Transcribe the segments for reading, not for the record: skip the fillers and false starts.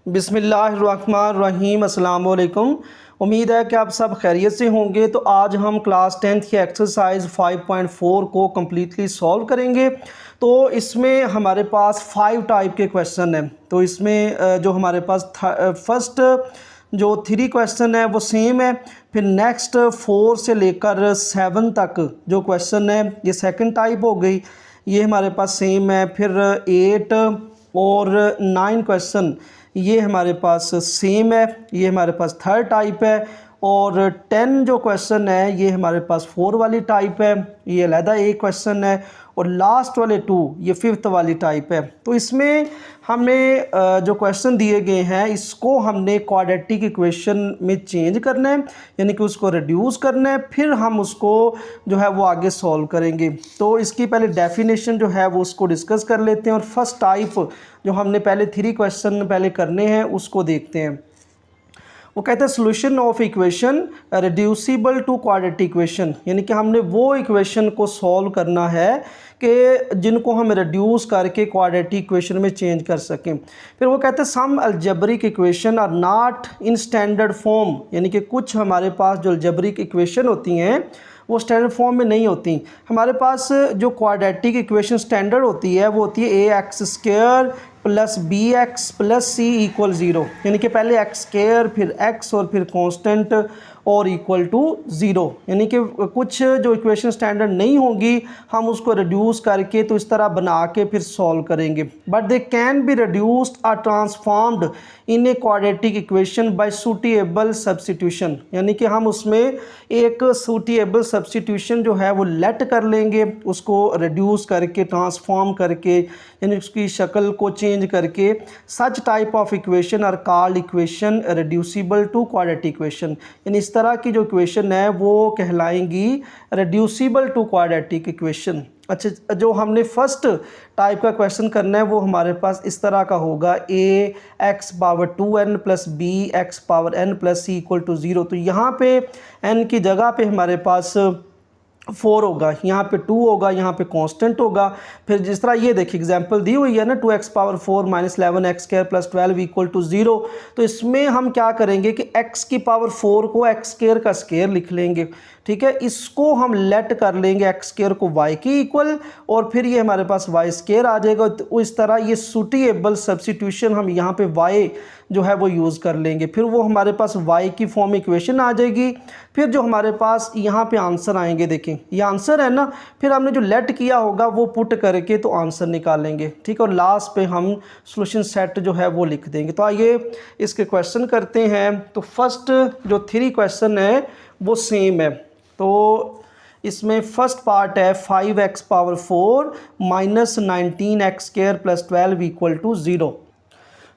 बिस्मिल्लाहिर्रहमानिर्रहीम अस्सलाम वालेकुम। उम्मीद है कि आप सब खैरियत से होंगे। तो आज हम क्लास 10th की एक्सरसाइज 5.4 को कम्प्लीटली सॉल्व करेंगे। तो इसमें हमारे पास 5 टाइप के क्वेश्चन हैं। तो इसमें जो हमारे पास फर्स्ट जो 3 क्वेश्चन है वो सेम है। फिर नेक्स्ट 4 से लेकर 7 तक जो क्वेश्चन है ये सेकंड टाइप हो गई, ये हमारे पास सेम है। फिर 8 और 9 क्वेश्चन ये हमारे पास सेम है, ये हमारे पास थर्ड टाइप है। और 10 जो क्वेश्चन है ये हमारे पास 4 वाली टाइप है, ये अलहदा एक क्वेश्चन है। और लास्ट वाले 2 ये 5th वाली टाइप है। तो इसमें हमें जो क्वेश्चन दिए गए हैं इसको हमने क्वाड्रेटिक इक्वेशन में चेंज करना है, यानी कि उसको रिड्यूस करना है, फिर हम उसको जो है वो आगे सॉल्व करेंगे। तो इसकी पहले डेफिनेशन जो है वो उसको डिस्कस कर लेते हैं और फर्स्ट टाइप जो हमने पहले 3 क्वेश्चन पहले करने हैं उसको देखते हैं। वो कहते हैं solution of equation reducible to quadratic equation, यानी कि हमने वो इक्वेशन को सॉल्व करना है कि जिनको हम रिड्यूस करके क्वाड्रेटिक इक्वेशन में चेंज कर सकें। फिर वो कहते हैं some algebraic equation are not in standard form, यानी कि कुछ हमारे पास जो अलजेब्रिक इक्वेशन होती हैं वो स्टैंडर्ड फॉर्म में नहीं होती। हमारे पास जो क्वाड्रेटिक इक्वेशन स्टैंडर्ड होती है वो होती है a x square plus b x plus c equal 0, यानी कि पहले एक्स स्क्वायर फिर एक्स और फिर कांस्टेंट और इक्वल टू 0। यानी कि कुछ जो इक्वेशन स्टैंडर्ड नहीं होंगी हम उसको रिड्यूस करके तो इस तरह बना के फिर सॉल्व करेंगे। But they can be reduced और transformed in a quadratic equation by suitable substitution, यानी कि हम उसमें एक सूटेबल सब्स्टिट्यूशन जो है वो लेट कर लेंगे, उसको रिड्यूस करके ट्रांसफॉर्म करके यानी उसकी शक्ल को चेंज करके। Such type of equation are called equation reducible to quadratic equation, यानी इस तरह की जो इक्वेशन है वो कहलाएंगी रिड्यूसिबल टू क्वाड्रेटिक इक्वेशन। अच्छा, जो हमने फर्स्ट टाइप का क्वेश्चन करना है वो हमारे पास इस तरह का होगा a x power 2n plus b x power n plus c equal to 0। तो यहाँ पे n की जगह पे हमारे पास 4 होगा, यहाँ पे 2 होगा, यहाँ पे कांस्टेंट होगा। फिर जिस तरह ये देखिए एग्जांपल दी हुई है ना 2x power 4 minus 11x square plus 12 equal to 0। तो इसमें हम क्या करेंगे कि x की पावर 4 को x स्क्वायर का स्क्वायर लिख लेंगे, ठीक है। इसको हम लेट कर लेंगे x स्क्वायर को y की इक्वल और फिर ये हमारे पास y स्क्वायर आ जाएगा। तो इस तरह ये सूटेबल सब्स्टिट्यूशन हम यहाँ पे y जो है वो यूज़ कर लेंगे, फिर वो हमारे पास y की फॉर्म इक्वेशन आ जाएगी। फिर जो हमारे पास यहाँ पे आंसर आएंगे, देखें ये आंसर है ना, फिर हमने जो लेट किया होगा वो पुट करके तो आंसर निकालेंगे, ठीक है। और लास्ट पे हम सॉल्यूशन सेट जो है वो लिख देंगे। तो आइए इसके क्वेश्चन करते हैं। तो फर्स्ट जो 3 क्वेश्चन है वो सेम है। तो इसमें फर्स्ट पार्ट है 5x power 4 minus 19x square plus 12 equal to 0।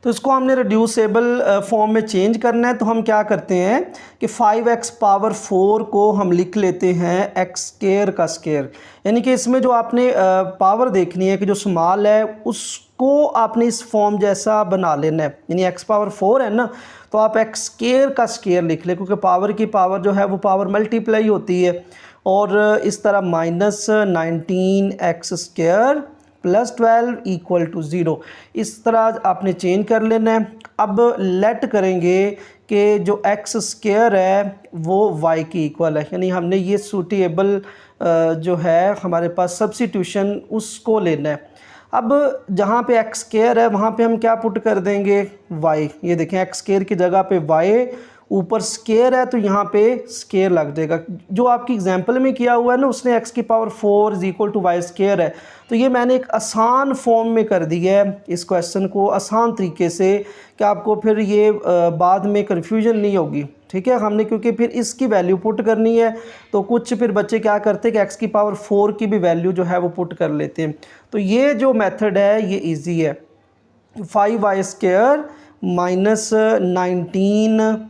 तो इसको हमने रिड्यूसेबल फॉर्म में चेंज करना है। तो हम क्या करते हैं कि 5x पावर 4 को हम लिख लेते हैं x स्क्वायर का स्क्वायर, यानी कि इसमें जो आपने पावर देखनी है कि जो स्मॉल है उसको आपने इस फॉर्म जैसा बना लेना है, यानी x पावर 4 है ना तो आप x स्क्वायर का स्क्वायर लिख लें, क्योंकि पावर की पावर जो है वो पावर मल्टीप्लाई होती है। और इस तरह minus 19x square plus 12 equal to 0, इस तरह आपने चेंज कर लेना है। अब लेट करेंगे कि जो x स्क्वायर है वो y की इक्वल है, यानी हमने ये सूटेबल जो है हमारे पास सब्स्टिट्यूशन उसको लेना है। अब जहाँ पे x स्क्वायर है वहाँ पे हम क्या पुट कर देंगे y, ये देखें x स्क्वायर की जगह पे y, ऊपर स्क्वायर है तो यहाँ पे स्क्वायर लग जाएगा। जो आपकी एग्जांपल में किया हुआ है ना उसने x की power 4 is equal to y square है, तो ये मैंने एक आसान फॉर्म में कर दिया है इस क्वेश्चन को आसान तरीके से कि आपको फिर ये बाद में कन्फ्यूजन नहीं होगी, ठीक है। हमने क्योंकि फिर इसकी वैल्यू पुट करनी है तो कुछ फिर बच्चे क्या करते हैं कि x की पावर 4 की भी वैल्यू जो है वो पुट कर लेते हैं। तो ये जो मेथड है ये ईजी है, 5y square minus 19y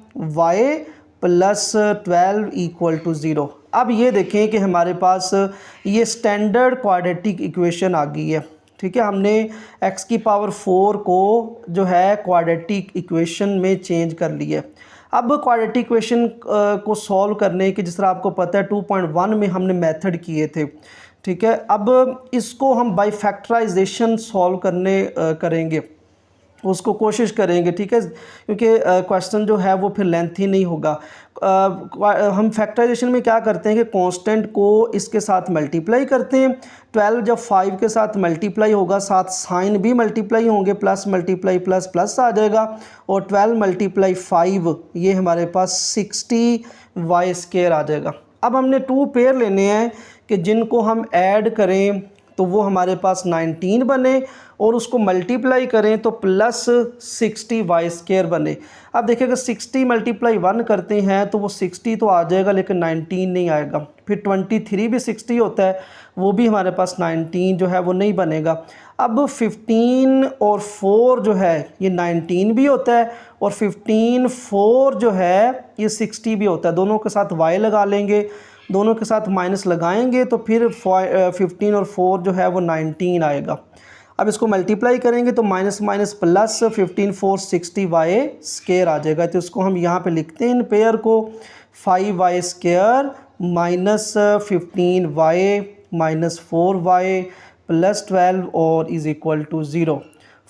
plus 12 equal to 0। अब ये देखें कि हमारे पास ये स्टैंडर्ड क्वाड्रेटिक इक्वेशन आ गई है, ठीक है। हमने x की पावर 4 को जो है क्वाड्रेटिक इक्वेशन में चेंज कर लिया। अब क्वाड्रेटिक इक्वेशन को सॉल्व करने के जिस तरह आपको पता है 2.1 में हमने मेथड किए थे, ठीक है। अब इसको हम बाई फैक्टराइजेशन सॉल्व करेंगे। उसको कोशिश करेंगे, ठीक है, क्योंकि क्वेश्चन जो है वो फिर लेंथी नहीं होगा। हम फैक्टराइजेशन में क्या करते हैं कि कांस्टेंट को इसके साथ मल्टीप्लाई करते हैं। 12 जब 5 के साथ मल्टीप्लाई होगा, साथ साइन भी मल्टीप्लाई होंगे, प्लस मल्टीप्लाई प्लस प्लस आ जाएगा, और 12 मल्टीप्लाई 5 ये हमारे पास 60y² आ जाएगा। अब हमने 2 पेयर लेने हैं कि जिनको हम ऐड करें तो वो हमारे पास 19 बने, और उसको मल्टीप्लाई करें तो प्लस 60y² बने। अब देखिएगा 60 मल्टीप्लाई 1 करते हैं तो वो 60 तो आ जाएगा, लेकिन 19 नहीं आएगा। फिर 23 भी 60 होता है, वो भी हमारे पास 19 जो है वो नहीं बनेगा। अब 15 और 4 जो है ये 19 भी होता है, और 15 4 जो है ये 60 भी होता है। दोनों के साथ y लगा लेंगे, दोनों के साथ माइनस लगाएंगे तो फिर 15 और 4 जो है वो 19 आएगा। अब इसको मल्टीप्लाई करेंगे तो माइनस माइनस प्लस 15 4 60y² आ जाएगा। तो इसको हम यहाँ पे लिखते हैं इन पेयर को, 5y² minus 15y minus 4y plus 12 और इज़ इक्वल टू 0।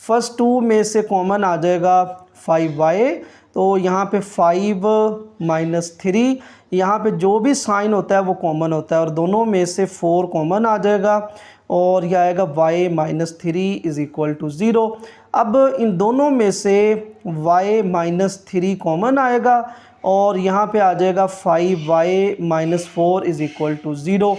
फर्स्ट 2 में से कॉमन आ जाएगा 5y, तो यहाँ पे 5 माइनस 3, यहाँ पे जो भी साइन होता है वो कॉमन होता है, और दोनों में से 4 कॉमन आ जाएगा, और यह आएगा y minus 3 is equal to 0। अब इन दोनों में से y माइनस 3 कॉमन आएगा, और यहाँ पे आ जाएगा 5y minus 4 is equal to 0।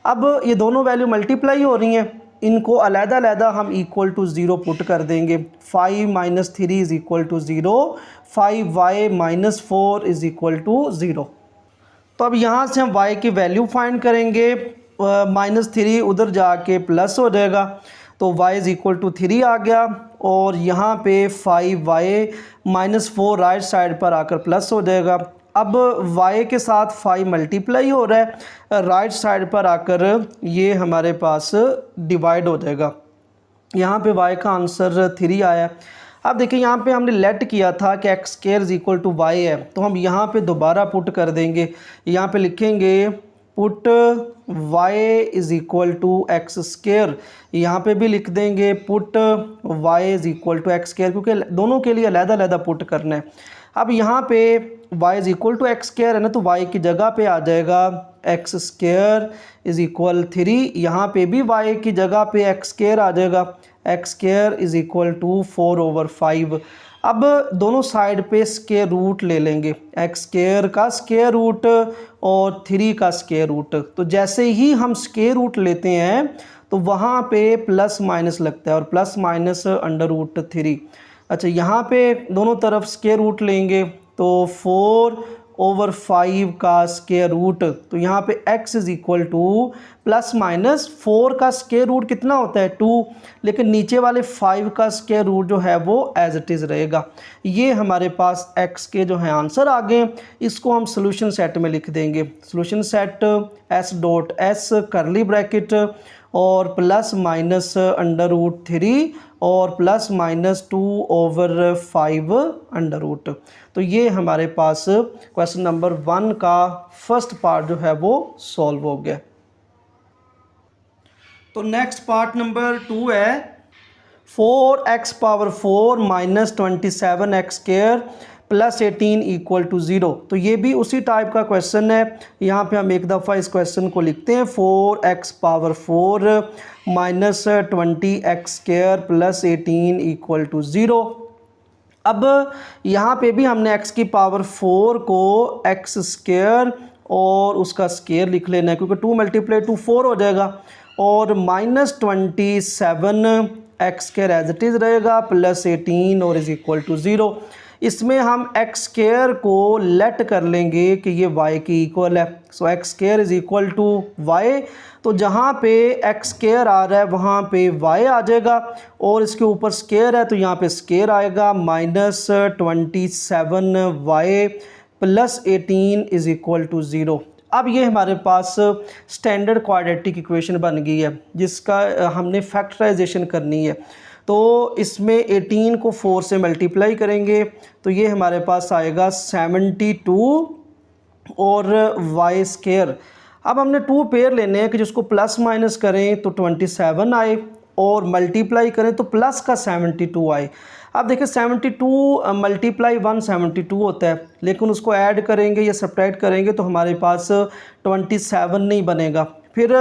अब ये दोनों वैल्यू मल्टीप्लाई हो रही हैं, इनको अलग-अलग हम इक्वल टू 0 पुट कर देंगे। 5 minus 3 is equal to 0, 5y minus 4 is equal to 0। तो अब यहाँ से हम y की वैल्यू फाइंड करेंगे, -3 उधर जाके प्लस हो जाएगा, तो y इज़ इक्वल टू 3 आ गया, और यहाँ पे 5y माइनस 4 राइट साइड पर आकर प्लस हो जाएगा। अब y के साथ 5 मल्टीप्लाई हो रहा है, राइट साइड पर आकर ये हमारे पास डिवाइड हो जाएगा। यहाँ पे y का आंसर 3 आया। अब देखिए यहाँ पे हमने लेट किया था कि x² is equal to y है, तो हम यहाँ पे दोबारा पुट कर देंगे। यहाँ पे लिखेंगे put y is equal to x², यहाँ पे भी लिख देंगे put y is equal to x², क्योंकि दोनों के लिए अलग-अलग पुट करना है। अब यहाँ पे y is equal to x² है ना, तो y की जगह पे आ जाएगा x² इज़ इक्वल 3, यहाँ पे भी y की जगह पे x² आ जाएगा, x² इज़ इक्वल टू 4/5। अब दोनों साइड पे स्क्वायर रूट ले लेंगे, x² का स्क्वायर रूट और 3 का स्क्वायर रूट। तो जैसे ही हम स्क्वायर रूट लेते हैं तो वहाँ पे प्लस माइनस लगता है, और प्लस माइनस √3। अच्छा, यहाँ पे दोनों तरफ स्क्वायर रूट लेंगे तो 4/5 का स्क्वायर रूट, तो यहाँ पे x is equal to plus minus 4 का स्क्वायर रूट कितना होता है 2, लेकिन नीचे वाले 5 का स्क्वायर रूट जो है वो एज इट इज़ रहेगा। ये हमारे पास x के जो है आंसर आ गए। इसको हम सोल्यूशन सेट में लिख देंगे, सोल्यूशन सेट s.s करली ब्रैकेट और प्लस माइनस √3 और प्लस माइनस 2/5 अंडर रूट। तो ये हमारे पास क्वेश्चन नंबर 1 का फर्स्ट पार्ट जो है वो सॉल्व हो गया। तो नेक्स्ट पार्ट नंबर 2 है 4x⁴ minus 27x² plus 18 equal to 0। तो ये भी उसी टाइप का क्वेश्चन है। यहाँ पे हम एक दफ़ा इस क्वेश्चन को लिखते हैं 4x⁴ minus 20x² plus 18 equal to 0। अब यहाँ पे भी हमने x की पावर 4 को x² और उसका स्क्वायर लिख लेना है, क्योंकि 2 × 2 4 हो जाएगा, और minus 27x² as it is रहेगा प्लस 18 और इज़ इक्वल टू 0। इसमें हम x² को लेट कर लेंगे कि ये y की इक्वल है, so x² is equal to y। तो जहाँ पे x² आ रहा है वहाँ पे y आ जाएगा, और इसके ऊपर स्क्वायर है तो यहाँ पे स्क्वायर आएगा minus 27y plus 18 is equal to 0। अब ये हमारे पास स्टैंडर्ड क्वाड्रेटिक इक्वेशन बन गई है जिसका हमने फैक्टराइजेशन करनी है। तो इसमें 18 को 4 से मल्टीप्लाई करेंगे तो ये हमारे पास आएगा 72 और y²। अब हमने 2 पेयर लेने हैं कि जिसको प्लस माइनस करें तो 27 आए और मल्टीप्लाई करें तो प्लस का 72 आए। अब देखिए 72 मल्टीप्लाई 172 होता है, लेकिन उसको ऐड करेंगे या सब्ट्रैक्ट करेंगे तो हमारे पास 27 नहीं बनेगा। फिर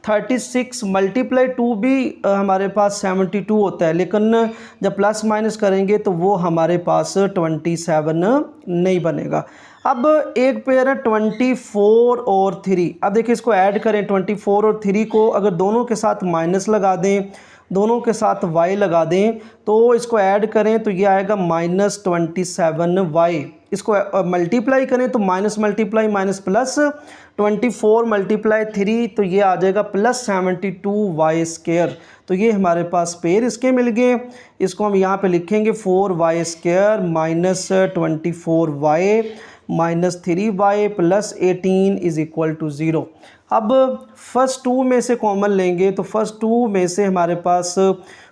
36 मल्टीप्लाई 2 भी हमारे पास 72 होता है, लेकिन जब प्लस माइनस करेंगे तो वो हमारे पास 27 नहीं बनेगा। अब एक पेयर है 24 और 3। अब देखिए इसको ऐड करें, 24 और 3 को अगर दोनों के साथ माइनस लगा दें, दोनों के साथ y लगा दें, तो इसको ऐड करें तो ये आएगा -27y। इसको मल्टीप्लाई करें तो minus multiply minus plus 24 multiply 3 तो ये आ जाएगा +72y²। तो ये हमारे पास पेयर इसके मिल गए। इसको हम यहाँ पे लिखेंगे 4y² -24y -3y + 18 = 0। अब फर्स्ट 2 में से कॉमन लेंगे तो फर्स्ट 2 में से हमारे पास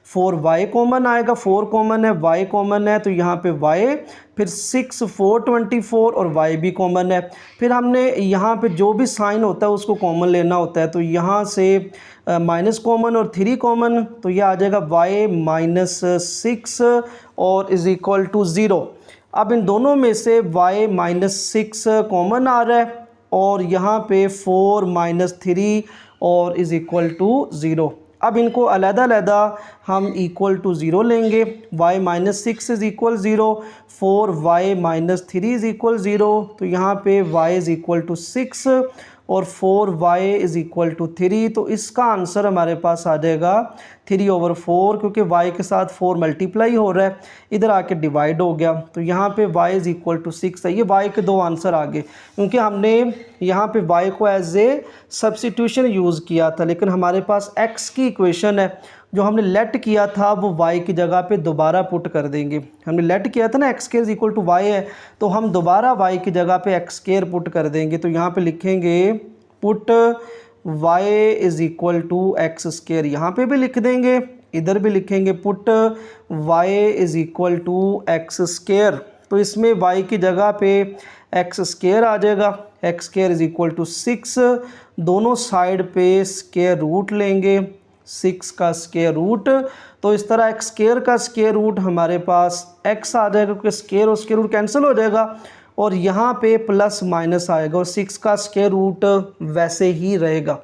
4y कॉमन आएगा, 4 कॉमन है, y कॉमन है, तो यहाँ पे y, फिर 6 4 24 और y भी कॉमन है। फिर हमने यहाँ पे जो भी साइन होता है उसको कॉमन लेना होता है, तो यहाँ से माइनस कॉमन और 3 कॉमन, तो ये आ जाएगा y -6 और = 0। अब इन दोनों में से y -6 कॉमन आ रहा है और यहाँ पे 4 -3 और = 0। अब इनको अलग-अलग हम =0 लेंगे। y -6 = 0, 4y -3 = 0, तो यहाँ पे y = 6 और 4y = 3, तो इसका आंसर हमारे पास आ जाएगा 3/4, क्योंकि y के साथ 4 मल्टीप्लाई हो रहा है, इधर आके डिवाइड हो गया, तो यहाँ पे y = 6 है। ये y के दो आंसर आ गए, क्योंकि हमने यहाँ पे y को एज ए सब्स्टिट्यूशन यूज़ किया था, लेकिन हमारे पास x की इक्वेशन है, जो हमने लेट किया था वो y की जगह पे दोबारा पुट कर देंगे। हमने लेट किया था ना x² = y है, तो हम दोबारा y की जगह पे x² पुट कर देंगे। तो यहाँ पे लिखेंगे पुट y = x², यहाँ पे भी लिख देंगे, इधर भी लिखेंगे पुट y = x²। तो इसमें y की जगह पे x² आ जाएगा, x² = 6, दोनों साइड पे स्क्वायर रूट लेंगे, 6 का स्क्वायर रूट, तो इस तरह x² का स्क्वायर रूट हमारे पास x आ जाएगा, क्योंकि स्क्वायर और स्क्वायर रूट कैंसिल हो जाएगा, और यहाँ पे प्लस माइनस आएगा और 6 का स्क्वायर रूट वैसे ही रहेगा।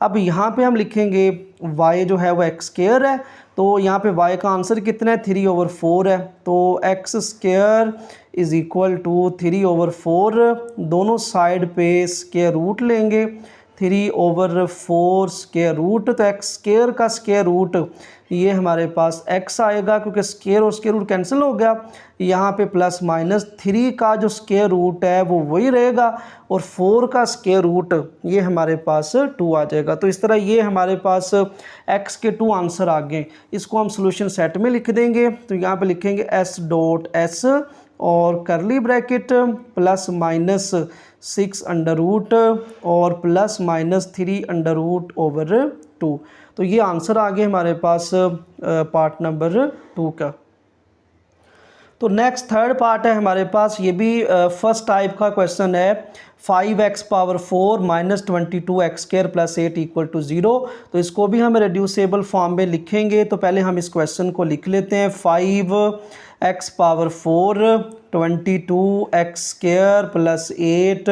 अब यहाँ पे हम लिखेंगे y जो है वो x² है, तो यहाँ पे y का आंसर कितना है 3/4 है, तो x² = 3/4, दोनों साइड पे स्क्वायर रूट लेंगे, 3/4 स्क्वायर रूट, तो x² का स्क्वायर रूट ये हमारे पास x आएगा, क्योंकि स्क्वायर और स्क्वायर रूट कैंसिल हो गया, यहाँ पे प्लस माइनस 3 का जो स्क्वायर रूट है वो वही रहेगा, और 4 का स्क्वायर रूट ये हमारे पास 2 आ जाएगा। तो इस तरह ये हमारे पास x के 2 आंसर आ गए। इसको हम सोल्यूशन सेट में लिख देंगे, तो यहाँ पे लिखेंगे s.s और करली ब्रैकेट ±6 और ±3 √2। तो ये आंसर आ गया हमारे पास पार्ट नंबर 2 का। तो नेक्स्ट थर्ड पार्ट है हमारे पास, ये भी फर्स्ट टाइप का क्वेश्चन है, 5x⁴ -22x² + 8 = 0। तो इसको भी हम रेड्यूसेबल फॉर्म में लिखेंगे। तो पहले हम इस क्वेश्चन को लिख लेते हैं, 5x⁴ 22x² + 8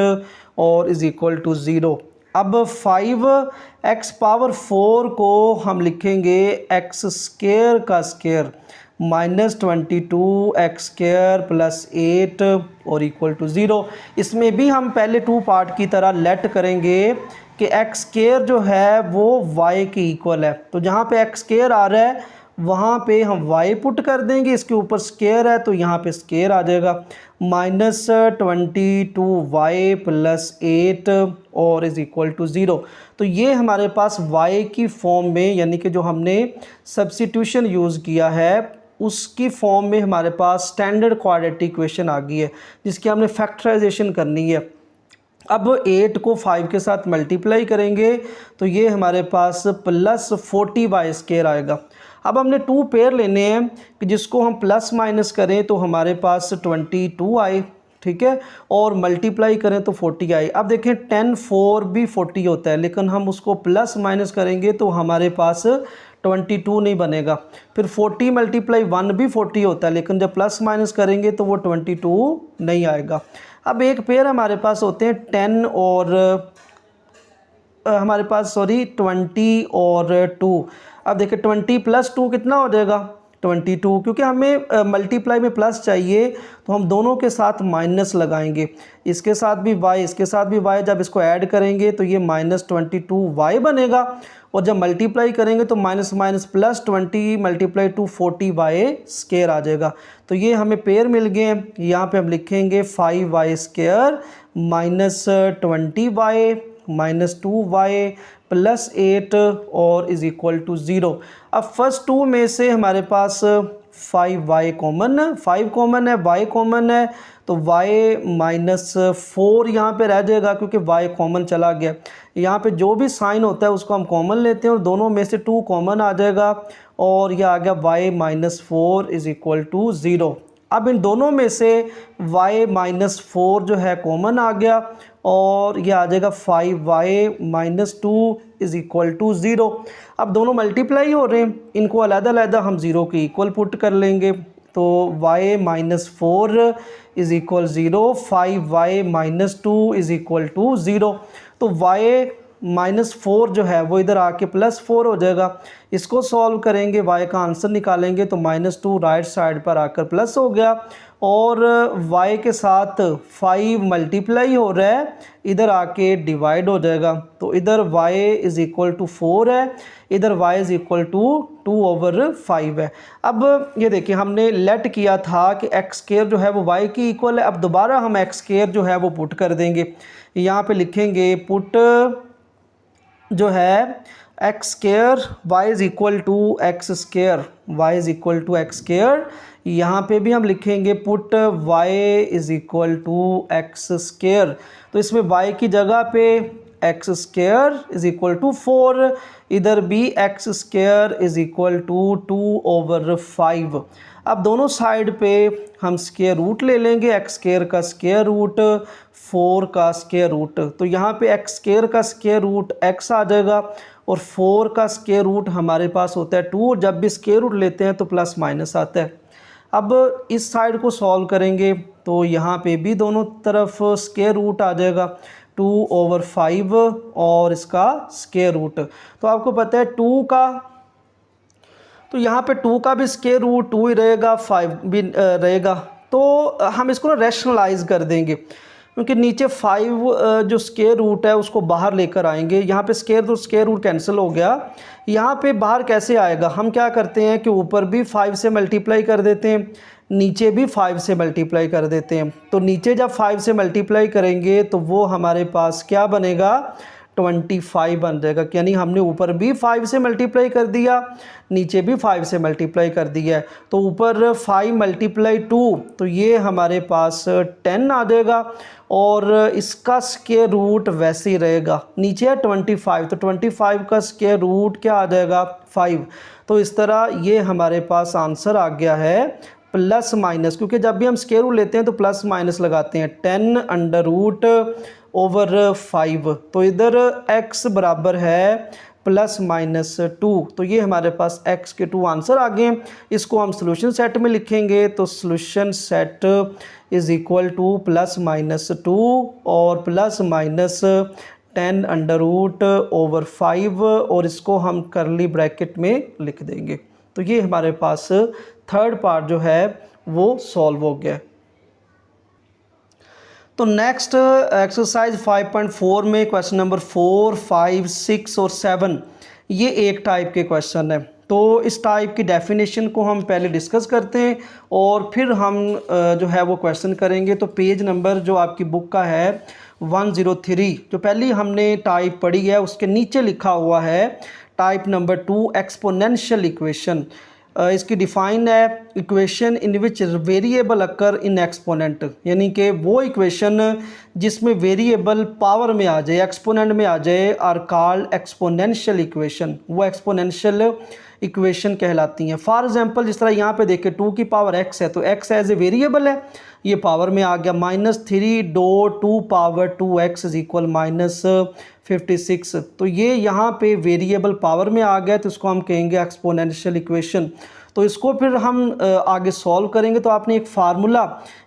और = 0। अब 5x⁴ को हम लिखेंगे x² का स्क्वायर -22x² + 8 और = 0। इसमें भी हम पहले 2 पार्ट की तरह लेट करेंगे कि x² जो है वो y के इक्वल है, तो जहाँ पे x² आ रहा है वहाँ पे हम y पुट कर देंगे, इसके ऊपर स्क्वायर है तो यहाँ पे स्क्वायर आ जाएगा, -22y + 8 और = 0। तो ये हमारे पास y की फॉर्म में, यानी कि जो हमने सब्स्टिट्यूशन यूज़ किया है उसकी फॉर्म में हमारे पास स्टैंडर्ड क्वाड्रेटिक इक्वेशन आ गई है, जिसकी हमने फैक्टराइजेशन करनी है। अब 8 को 5 के साथ मल्टीप्लाई करेंगे तो ये हमारे पास +40y² आएगा। अब हमने 2 पेयर लेने हैं कि जिसको हम प्लस माइनस करें तो हमारे पास 22 आए, ठीक है, और मल्टीप्लाई करें तो 40 आए। अब देखें 10 4 भी 40 होता है, लेकिन हम उसको प्लस माइनस करेंगे तो हमारे पास 22 नहीं बनेगा। फिर 40 मल्टीप्लाई 1 भी 40 होता है, लेकिन जब प्लस माइनस करेंगे तो वो 22 नहीं आएगा। अब एक पेयर हमारे पास होते हैं 10 और हमारे पास 20 और 2। अब देखिए 20 प्लस 2 कितना हो जाएगा 22, क्योंकि हमें मल्टीप्लाई में प्लस चाहिए तो हम दोनों के साथ माइनस लगाएंगे, इसके साथ भी y इसके साथ भी y, जब इसको ऐड करेंगे तो ये -22y बनेगा, और जब मल्टीप्लाई करेंगे तो minus minus plus 20 multiply two 40y square आ जाएगा। तो ये हमें पेयर मिल गए हैं। यहाँ पे हम लिखेंगे 5y square -20y -2y plus 8 और इज इक्वल टू 0। अब फर्स्ट टू में से हमारे पास 5y कॉमन है, 5 कॉमन है, y कॉमन है, तो y -4 यहाँ पे रह जाएगा क्योंकि y कॉमन चला गया। यहाँ पे जो भी साइन होता है उसको हम कॉमन लेते हैं और दोनों में से 2 कॉमन आ जाएगा और यह आ गया y -4 इज इक्वल टू 0। अब इन दोनों में से y -4 जो है कॉमन आ गया और ये आ जाएगा 5y -2 इज इक्वल टू 0। अब दोनों मल्टीप्लाई हो रहे हैं, इनको अलग-अलग हम 0 के इक्वल पुट कर लेंगे, तो y -4 is equal 0, 5y -2 is equal to 0। तो y -4 जो है वो इधर आके +4 हो जाएगा। इसको सॉल्व करेंगे, y का आंसर निकालेंगे तो -2 राइट साइड पर आकर प्लस हो गया और y के साथ 5 मल्टीप्लाई हो रहा है, इधर आके डिवाइड हो जाएगा। तो इधर y इज़ इक्वल टू 4 है, इधर y इज़ इक्वल टू 2/5 है। अब ये देखिए हमने लेट किया था कि एक्स स्क्वायर जो है वो y की इक्वल है। अब दोबारा हम एक्स स्क्वायर जो है वो पुट कर देंगे। यहाँ पे लिखेंगे पुट जो है x square y is equal to x square, y is equal to x square. यहाँ पे भी हम लिखेंगे put y is equal to x square, तो इसमें y की जगह पे x square is equal to 4, इधर भी x square is equal to 2/5। अब दोनों साइड पे हम स्क्वायर रूट ले लेंगे, एक्स स्क्वायर का स्क्वायर रूट 4 का स्क्वायर रूट, तो यहाँ पे एक्स स्क्वायर का स्क्वायर रूट x आ जाएगा और 4 का स्क्वायर रूट हमारे पास होता है 2, और जब भी स्क्वायर रूट लेते हैं तो प्लस माइनस आता है। अब इस साइड को सॉल्व करेंगे तो यहाँ पे भी दोनों तरफ स्क्वायर रूट आ जाएगा 2/5 और इसका स्क्वायर रूट। तो आपको पता है 2 का, तो यहाँ पे 2 का भी स्क्वायर रूट 2 ही रहेगा, 5 भी रहेगा, तो हम इसको ना रैशनलाइज कर देंगे क्योंकि नीचे 5 जो स्क्वायर रूट है उसको बाहर लेकर आएंगे। यहाँ पे स्क्वायर रूट कैंसिल हो गया, यहाँ पे बाहर कैसे आएगा, हम क्या करते हैं कि ऊपर भी 5 से मल्टीप्लाई कर देते हैं, नीचे भी 5 से मल्टीप्लाई कर देते हैं। तो नीचे जब 5 से मल्टीप्लाई करेंगे तो वो हमारे पास क्या बनेगा 25 बन जाएगा, यानी हमने ऊपर भी 5 से मल्टीप्लाई कर दिया, नीचे भी 5 से मल्टीप्लाई कर दिया है। तो ऊपर 5 मल्टीप्लाई 2 तो ये हमारे पास 10 आ जाएगा और इसका स्क्वायर रूट वैसे ही रहेगा, नीचे है 25 तो 25 का स्क्वायर रूट क्या आ जाएगा 5। तो इस तरह ये हमारे पास आंसर आ गया है प्लस माइनस, क्योंकि जब भी हम स्क्वायर रूट लेते हैं तो प्लस माइनस लगाते हैं, 10√5। तो इधर x बराबर है +-2, तो ये हमारे पास x के 2 आंसर आ गए। इसको हम सोल्यूशन सेट में लिखेंगे तो solution set is equal to +-2 और +-10√5 और इसको हम करली ब्रैकेट में लिख देंगे। तो ये हमारे पास थर्ड पार्ट जो है वो सॉल्व हो गया। तो नेक्स्ट एक्सरसाइज 5.4 में क्वेश्चन नंबर 4, 5, 6 और 7 ये एक टाइप के क्वेश्चन है। तो इस टाइप की डेफिनेशन को हम पहले डिस्कस करते हैं और फिर हम जो है वो क्वेश्चन करेंगे। तो पेज नंबर जो आपकी बुक का है 103, जो पहली हमने टाइप पढ़ी है उसके नीचे लिखा हुआ है टाइप नंबर 2 एक्सपोनेंशियल इक्वेशन। इसकी डिफ़ाइन है equation in which variable occur in exponent, यानी कि वो इक्वेशन जिसमें वेरिएबल पावर में आ जाए, एक्सपोनेंट में आ जाए, आर कॉल्ड एक्सपोनेंशियल इक्वेशन, वो एक्सपोनेंशियल इक्वेशन कहलाती हैं। फॉर एग्जांपल जिस तरह यहाँ पे देखें 2 की पावर x है तो x एज ए वेरिएबल है, ये पावर में आ गया, -3 2 पावर 2x इज इक्वल 56। तो ये यहाँ पे वेरिएबल पावर में आ गया, तो इसको हम कहेंगे एक्सपोनेंशियल इक्वेशन। तो इसको फिर हम आगे सॉल्व करेंगे। तो आपने एक फार्मूला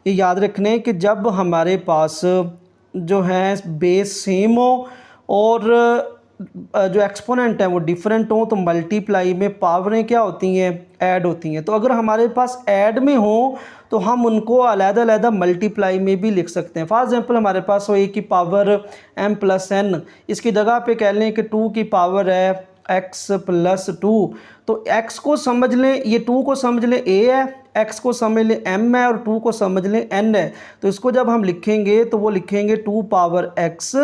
ये याद रखना है कि जब हमारे पास जो है बेस सेम हो और जो एक्सपोनेंट है वो डिफरेंट हो, तो मल्टीप्लाई में पावरें क्या होती हैं, ऐड होती हैं। तो अगर हमारे पास ऐड में हो तो हम उनको अलग-अलग मल्टीप्लाई में भी लिख सकते हैं। फॉर एग्जांपल हमारे पास हो a की पावर m प्लस n, इसकी जगह पे कह लें कि 2 की पावर है x प्लस 2। तो x को समझ लें, ये 2 को समझ लें a है, x को समझ लें m है और 2 को समझ लें n है। तो इसको जब हम लिखेंगे तो वो लिखेंगे 2 पावर x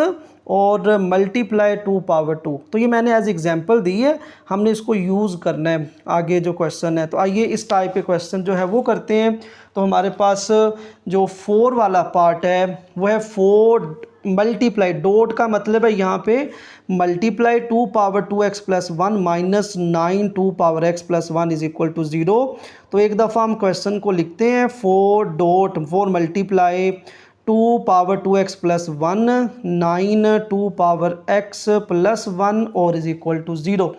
और मल्टीप्लाई 2 पावर 2। तो ये मैंने एज एग्जांपल दी है, हमने इसको यूज़ करना है आगे जो क्वेश्चन है। तो आइए इस टाइप के क्वेश्चन जो है वो करते हैं। तो हमारे पास जो 4 वाला पार्ट है वो है 4 मल्टीप्लाई, डॉट का मतलब है यहाँ पे multiply 2 power 2x plus 1 minus 9 2 power x plus 1 is equal to 0। तो एक दफ़ा हम क्वेश्चन को लिखते हैं 4 multiply 2 power 2x plus 1 9 2 power x plus 1 और इज इक्वल टू 0।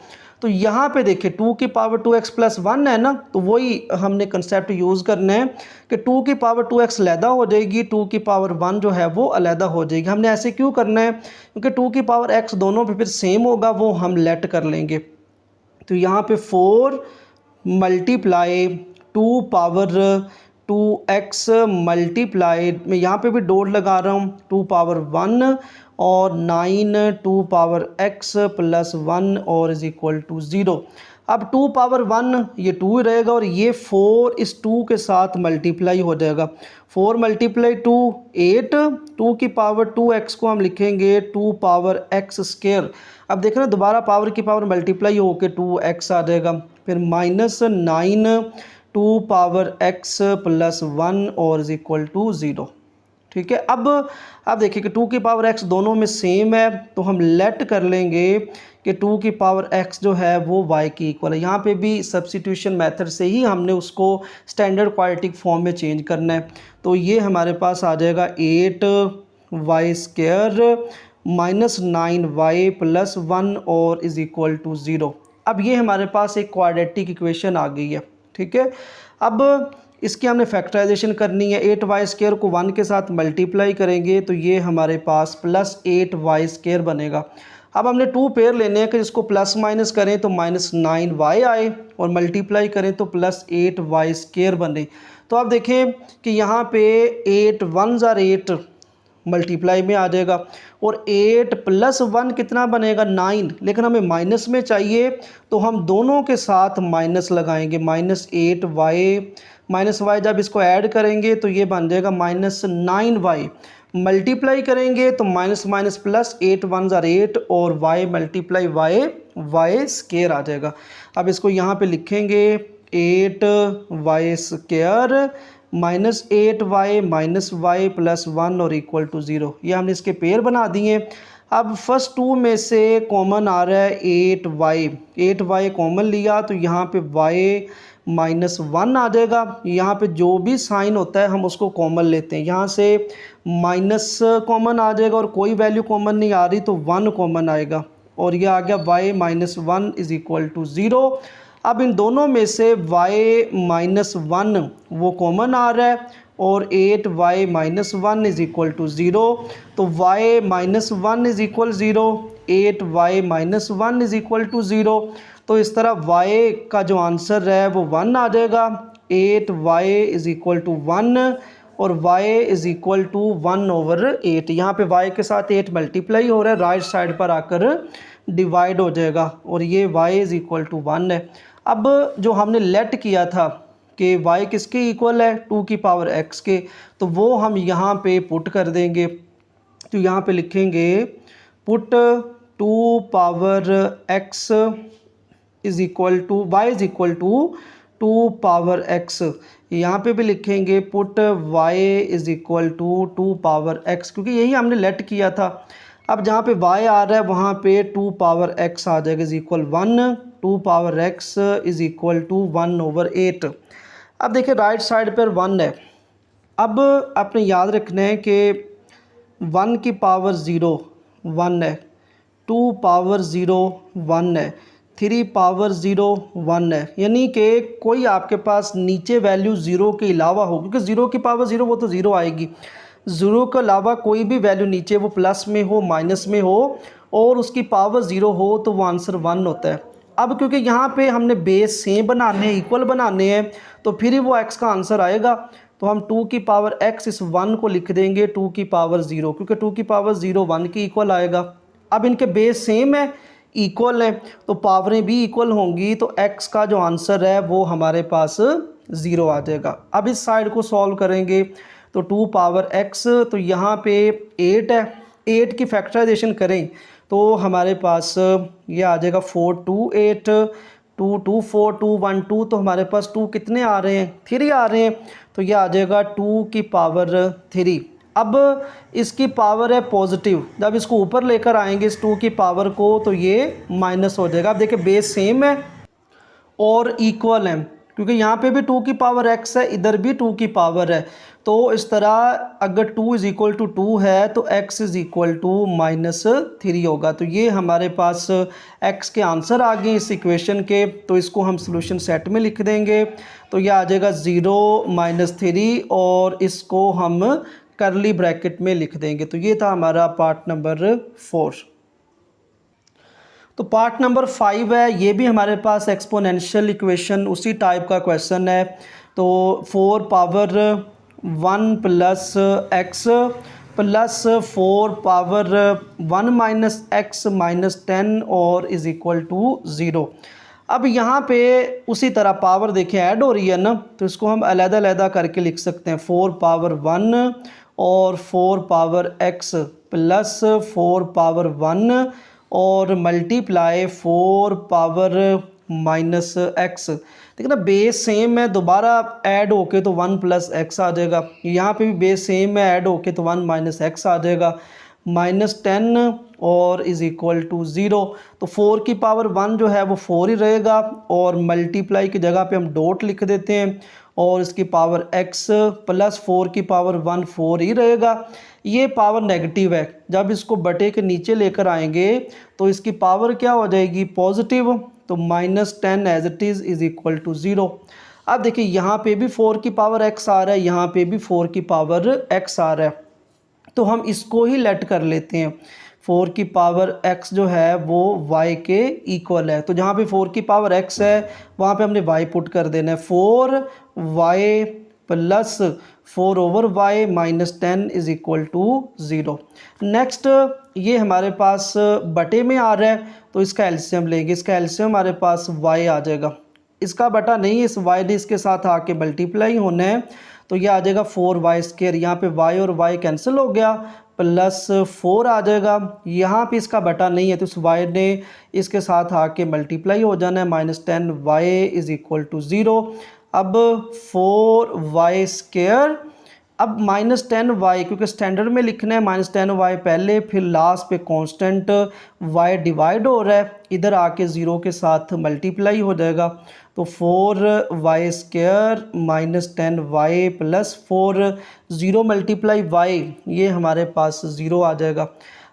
तो यहाँ पे देखिए 2 की पावर 2x प्लस 1 है ना, तो वही हमने कंसेप्ट यूज़ करना है कि 2 की पावर 2x अलहदा हो जाएगी, 2 की पावर 1 जो है वो अलहदा हो जाएगी। हमने ऐसे क्यों करना है, क्योंकि 2 की पावर x दोनों पे फिर सेम होगा, वो हम लेट कर लेंगे। तो यहाँ पे 4 मल्टीप्लाई 2 पावर 2x मल्टीप्लाई, मैं यहाँ पे भी डॉट लगा रहा हूँ, 2 पावर 1 और 9 2 पावर x प्लस 1 और इज इक्वल टू 0। अब 2 पावर 1 ये 2 ही रहेगा और ये 4 इस 2 के साथ मल्टीप्लाई हो जाएगा। 4 मल्टीप्लाई 2 8, 2 की पावर 2x को हम लिखेंगे 2 पावर x स्क्वायर। अब देख रहे हैं दोबारा पावर की पावर मल्टीप्लाई होकर 2x आ जाएगा, फिर माइनस 9 2 पावर x प्लस 1 और इज इक्वल टू 0। ठीक है। अब देखिए कि 2 की पावर x दोनों में सेम है, तो हम लेट कर लेंगे कि 2 की पावर x जो है वो y की इक्वल है। यहाँ पे भी सब्स्टिट्यूशन मेथड से ही हमने उसको स्टैंडर्ड क्वाड्रेटिक फॉर्म में चेंज करना है। तो ये हमारे पास आ जाएगा 8y square minus 9y plus 1 और इज इक्वल टू 0। अब ये हमारे पास एक क्वाड्रेटिक इक्वेशन आ गई है। ठीक है। अब इसकी हमने फैक्टराइजेशन करनी है, 8y स्क्वायर को 1 के साथ मल्टीप्लाई करेंगे तो ये हमारे पास प्लस 8y स्क्वायर बनेगा। अब हमने 2 पेयर लेने हैं कि जिसको प्लस माइनस करें तो माइनस 9y आए और मल्टीप्लाई करें तो प्लस 8y स्क्वायर बने। तो आप देखें कि यहाँ पे 8 1 ज़ार 8 मल्टीप्लाई में आ जाएगा और 8 प्लस 1 कितना बनेगा 9, लेकिन हमें माइनस में चाहिए तो हम दोनों के साथ माइनस लगाएंगे, माइनस 8y माइनस y, जब इसको ऐड करेंगे तो ये बन जाएगा माइनस 9y, मल्टीप्लाई करेंगे तो माइनस माइनस प्लस 8 1 ज़ार 8 और y मल्टीप्लाई y स्क्वायर आ जाएगा। अब इसको यहाँ पे लिखेंगे 8y square minus 8y minus y plus 1 और इक्वल टू 0। ये हमने इसके पेयर बना दिए। अब फर्स्ट 2 में से कॉमन आ रहा है 8y कॉमन लिया तो यहाँ पे y माइनस 1 आ जाएगा। यहाँ पे जो भी साइन होता है हम उसको कॉमन लेते हैं, यहाँ से माइनस कॉमन आ जाएगा और कोई वैल्यू कॉमन नहीं आ रही तो 1 कॉमन आएगा और ये आ गया y minus 1 is equal to 0। अब इन दोनों में से y माइनस 1 वो कॉमन आ रहा है और 8y minus 1 is equal to 0। तो y minus 1 is equal 0, 8y minus 1 is equal to 0। तो इस तरह y का जो आंसर है वो 1 आ जाएगा, 8y इज इक्वल टू 1 और y is equal to 1 over 8। यहाँ पे y के साथ 8 मल्टीप्लाई हो रहा है, राइट साइड पर आकर डिवाइड हो जाएगा और ये y इज इक्वल टू 1 है। अब जो हमने लेट किया था कि y किसके इक्वल है 2 की पावर x के, तो वो हम यहाँ पे पुट कर देंगे। तो यहाँ पे लिखेंगे put 2 power x is equal to y is equal to 2 power x। यहाँ पे भी लिखेंगे put y is equal to 2 power x, क्योंकि यही हमने लेट किया था। अब जहाँ पे y आ रहा है वहाँ पे 2 पावर x आ जाएगा is equal 1, 2 power x is equal to 1 over 8। अब देखिए राइट साइड पर 1 है। अब आपने याद रखना है कि 1 की पावर 0 1 है, 2 पावर 0 1 है, 3 पावर 0 1 है, यानी कि कोई आपके पास नीचे वैल्यू ज़ीरो के अलावा हो, क्योंकि ज़ीरो की पावर ज़ीरो वो तो ज़ीरो आएगी, ज़ीरो के अलावा कोई भी वैल्यू नीचे वो प्लस में हो, माइनस में हो और उसकी पावर ज़ीरो हो तो वो आंसर 1 होता है। अब क्योंकि यहाँ पे हमने बेस सेम बनाने हैं, इक्वल बनाने हैं, तो फिर ही वो x का आंसर आएगा। तो हम 2 की पावर x इस 1 को लिख देंगे 2 की पावर 0, क्योंकि 2 की पावर 0 1 की इक्वल आएगा। अब इनके बेस सेम है, इक्वल है, तो पावरें भी इक्वल होंगी, तो x का जो आंसर है वो हमारे पास 0 आ जाएगा। अब इस साइड को सॉल्व करेंगे तो 2 पावर x, तो यहाँ पे 8 है, 8 की फैक्टराइजेशन करें तो हमारे पास ये आ जाएगा 4 2 8 2 2 4 2 1 2, तो हमारे पास 2 कितने आ रहे हैं, 3 आ रहे हैं, तो ये आ जाएगा 2 की पावर 3। अब इसकी पावर है पॉजिटिव, जब इसको ऊपर लेकर आएंगे इस 2 की पावर को तो ये माइनस हो जाएगा। अब देखिए बेस सेम है और इक्वल है, क्योंकि यहाँ पे भी 2 की पावर x है, इधर भी 2 की पावर है, तो इस तरह अगर 2 इज़ इक्वल टू 2 है तो x इज़ इक्वल टू -3 होगा। तो ये हमारे पास x के आंसर आ गए इस इक्वेशन के, तो इसको हम सोल्यूशन सेट में लिख देंगे, तो ये आ जाएगा 0 -3 और इसको हम करली ब्रैकेट में लिख देंगे। तो ये था हमारा पार्ट नंबर 4। तो पार्ट नंबर 5 है, ये भी हमारे पास एक्सपोनेंशियल इक्वेशन उसी टाइप का क्वेश्चन है। तो 4 power 1 plus x plus 4 power 1 minus x minus 10 और इज़ इक्वल टू 0। अब यहाँ पे उसी तरह पावर देखें ऐड हो रही है ना, तो इसको हम अलग-अलग करके लिख सकते हैं। 4 पावर 1 और 4 पावर x प्लस 4 पावर 1 और मल्टीप्लाई 4 पावर माइनस एक्स। देखिए ना बेस सेम है, दोबारा ऐड होके तो 1 प्लस एक्स आ जाएगा, यहाँ पे भी बेस सेम है, ऐड होके तो 1 माइनस एक्स आ जाएगा, -10 और इज़ इक्वल टू 0। तो 4 की पावर 1 जो है वो 4 ही रहेगा और मल्टीप्लाई की जगह पे हम डॉट लिख देते हैं और इसकी पावर x प्लस 4 की पावर 1 4 ही रहेगा। ये पावर नेगेटिव है, जब इसको बटे के नीचे लेकर आएंगे तो इसकी पावर क्या हो जाएगी, पॉजिटिव, तो -10 as it is equal to 0। अब देखिए यहाँ पे भी 4 की पावर x आ रहा है, यहाँ पे भी 4 की पावर x आ रहा है, तो हम इसको ही लेट कर लेते हैं। 4 की पावर x जो है वो y के इक्वल है, तो जहाँ पे 4 की पावर x है वहाँ पे हमने y पुट कर देना है। 4y plus 4 over y minus 10 is equal to 0। Next ये हमारे पास बटे में आ रहा है, तो इसका एलसीएम लेंगे, इसका एलसीएम हमारे पास y आ जाएगा, इसका बटा नहीं, इस y ने इसके साथ आके मल्टीप्लाई होना है, तो ये आ जाएगा 4y², यहाँ पे y और y कैंसिल हो गया, प्लस 4 आ जाएगा, यहाँ पे इसका बटा नहीं है तो इस y ने इसके साथ आके मल्टीप्लाई हो जाना है, -10y इज़ इक्वल टू 0। अब 4y², अब -10y, क्योंकि स्टैंडर्ड में लिखना है -10y पहले, फिर लास्ट पे कांस्टेंट y डिवाइड हो रहा है, इधर आके 0 के साथ मल्टीप्लाई हो जाएगा, तो 4y² -10y plus 4 0 multiply y, ये हमारे पास 0 आ जाएगा।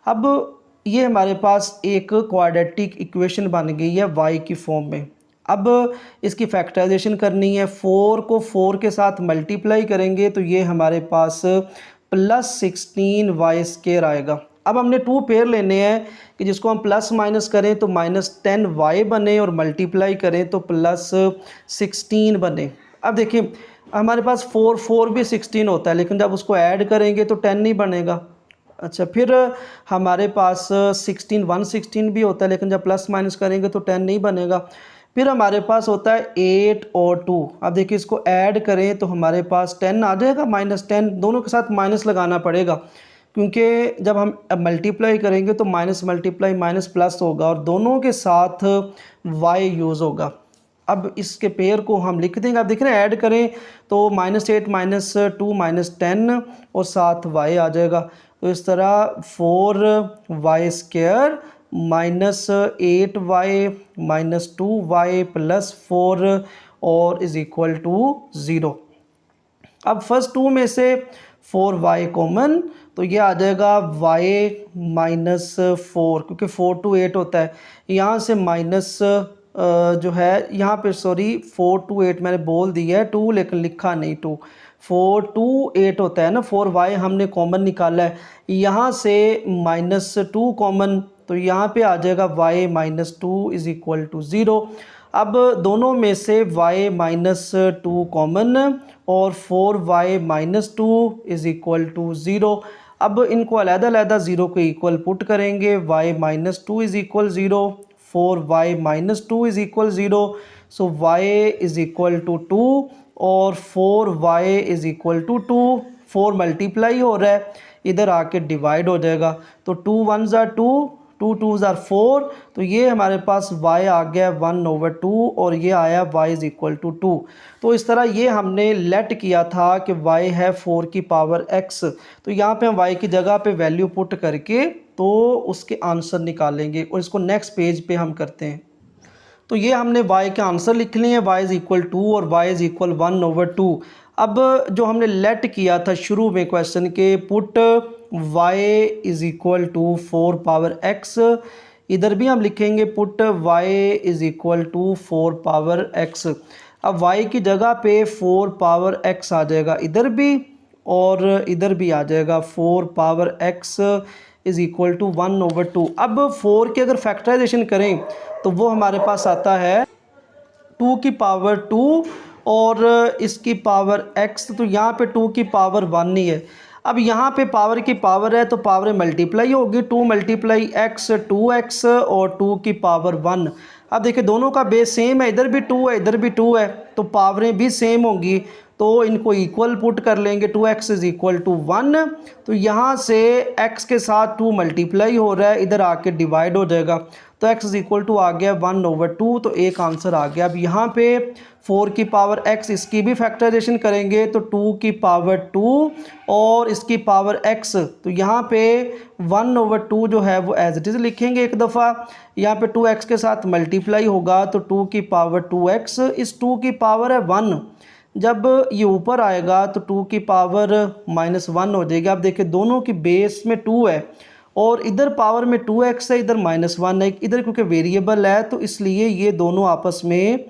अब ये हमारे पास एक क्वाड्रेटिक इक्वेशन बन गई है y की फॉर्म में। अब इसकी फैक्टराइजेशन करनी है, 4 को 4 के साथ मल्टीप्लाई करेंगे तो ये हमारे पास +16y² आएगा। अब हमने 2 पेयर लेने हैं कि जिसको हम प्लस माइनस करें तो -10y बने और मल्टीप्लाई करें तो +16 बने। अब देखिए हमारे पास 4 4 भी 16 होता है, लेकिन जब उसको ऐड करेंगे तो 10 नहीं बनेगा। अच्छा, फिर हमारे पास 16 116 भी होता है, लेकिन जब प्लस माइनस करेंगे तो 10 नहीं बनेगा। फिर हमारे पास होता है 8 और 2। अब देखिए इसको ऐड करें तो हमारे पास 10 आ जाएगा, -10, दोनों के साथ माइनस लगाना पड़ेगा, क्योंकि जब हम मल्टीप्लाई करेंगे तो माइनस मल्टीप्लाई माइनस प्लस होगा और दोनों के साथ y यूज़ होगा। अब इसके पेयर को हम लिख देंगे। अब देख रहे हैं ऐड करें तो -8 -2 -10 और साथ y आ जाएगा, तो इस तरह 4y² -8y -2y प्लस 4 और इज़ इक्वल टू 0। अब फर्स्ट 2 में से 4y कॉमन, तो ये आ जाएगा y -4, क्योंकि 4 to 8 होता है। यहाँ से माइनस जो है यहाँ पे, सॉरी 4 to 8 मैंने बोल दिया है 2 लेकिन लिखा नहीं 2, 4 to 8 होता है ना। 4y हमने कॉमन निकाला है, यहाँ से -2 कॉमन, तो यहाँ पे आ जाएगा y -2 इज़ इक्वल टू 0। अब दोनों में से y -2 कॉमन और 4y -2 इज़ इक्वल टू 0। अब इनको अलग-अलग 0 के इक्वल पुट करेंगे, y -2 is equal 0, 4y -2 is equal 0, so y is equal to 2 और 4y is equal to 2। 4 multiply हो रहा है, इधर आके डिवाइड हो जाएगा, तो 2 1s are 2, 2 2s are 4, तो ये हमारे पास y आ गया 1/2 और ये आया y इज़ इक्वल टू 2। तो इस तरह ये हमने लेट किया था कि y है 4 की पावर x, तो यहाँ पे हम y की जगह पे वैल्यू पुट करके तो उसके आंसर निकालेंगे और इसको नेक्स्ट पेज पे हम करते हैं। तो ये हमने y के आंसर लिख लिए हैं, y इज़ इक्वल 2 और y इज़ इक्वल 1/2। अब जो हमने लेट किया था शुरू में क्वेश्चन के, put y is equal to 4 power x, इधर भी हम लिखेंगे put y is equal to 4 power x। अब y की जगह पे 4 पावर x आ जाएगा इधर भी और इधर भी आ जाएगा, 4 power x is equal to 1/2। अब 4 की अगर फैक्टराइजेशन करें तो वो हमारे पास आता है 2 की पावर 2 और इसकी पावर x, तो यहाँ पे 2 की पावर 1 ही है। अब यहाँ पे पावर की पावर है तो पावर मल्टीप्लाई होगी, 2 मल्टीप्लाई x 2x और 2 की पावर 1। अब देखिए दोनों का बेस सेम है, इधर भी 2 है इधर भी 2 है, तो पावरें भी सेम होंगी, तो इनको इक्वल पुट कर लेंगे, 2x इज़ इक्वल टू 1। तो यहाँ से x के साथ 2 मल्टीप्लाई हो रहा है, इधर आके डिवाइड हो जाएगा, तो x इज़ इक्वल टू आ गया 1/2, तो एक आंसर आ गया। अब यहाँ पे 4 की पावर x, इसकी भी फैक्टराइजेशन करेंगे तो 2 की पावर 2 और इसकी पावर x, तो यहाँ पे 1/2 जो है वो एज इट इज़ लिखेंगे एक दफ़ा, यहाँ पे 2x के साथ मल्टीप्लाई होगा तो 2 की पावर 2x, इस 2 की पावर है 1, जब ये ऊपर आएगा तो 2 की पावर -1 हो जाएगी। आप देखिए दोनों की बेस में 2 है और इधर पावर में 2x है, इधर -1 है, इधर क्योंकि वेरिएबल है तो इसलिए ये दोनों आपस में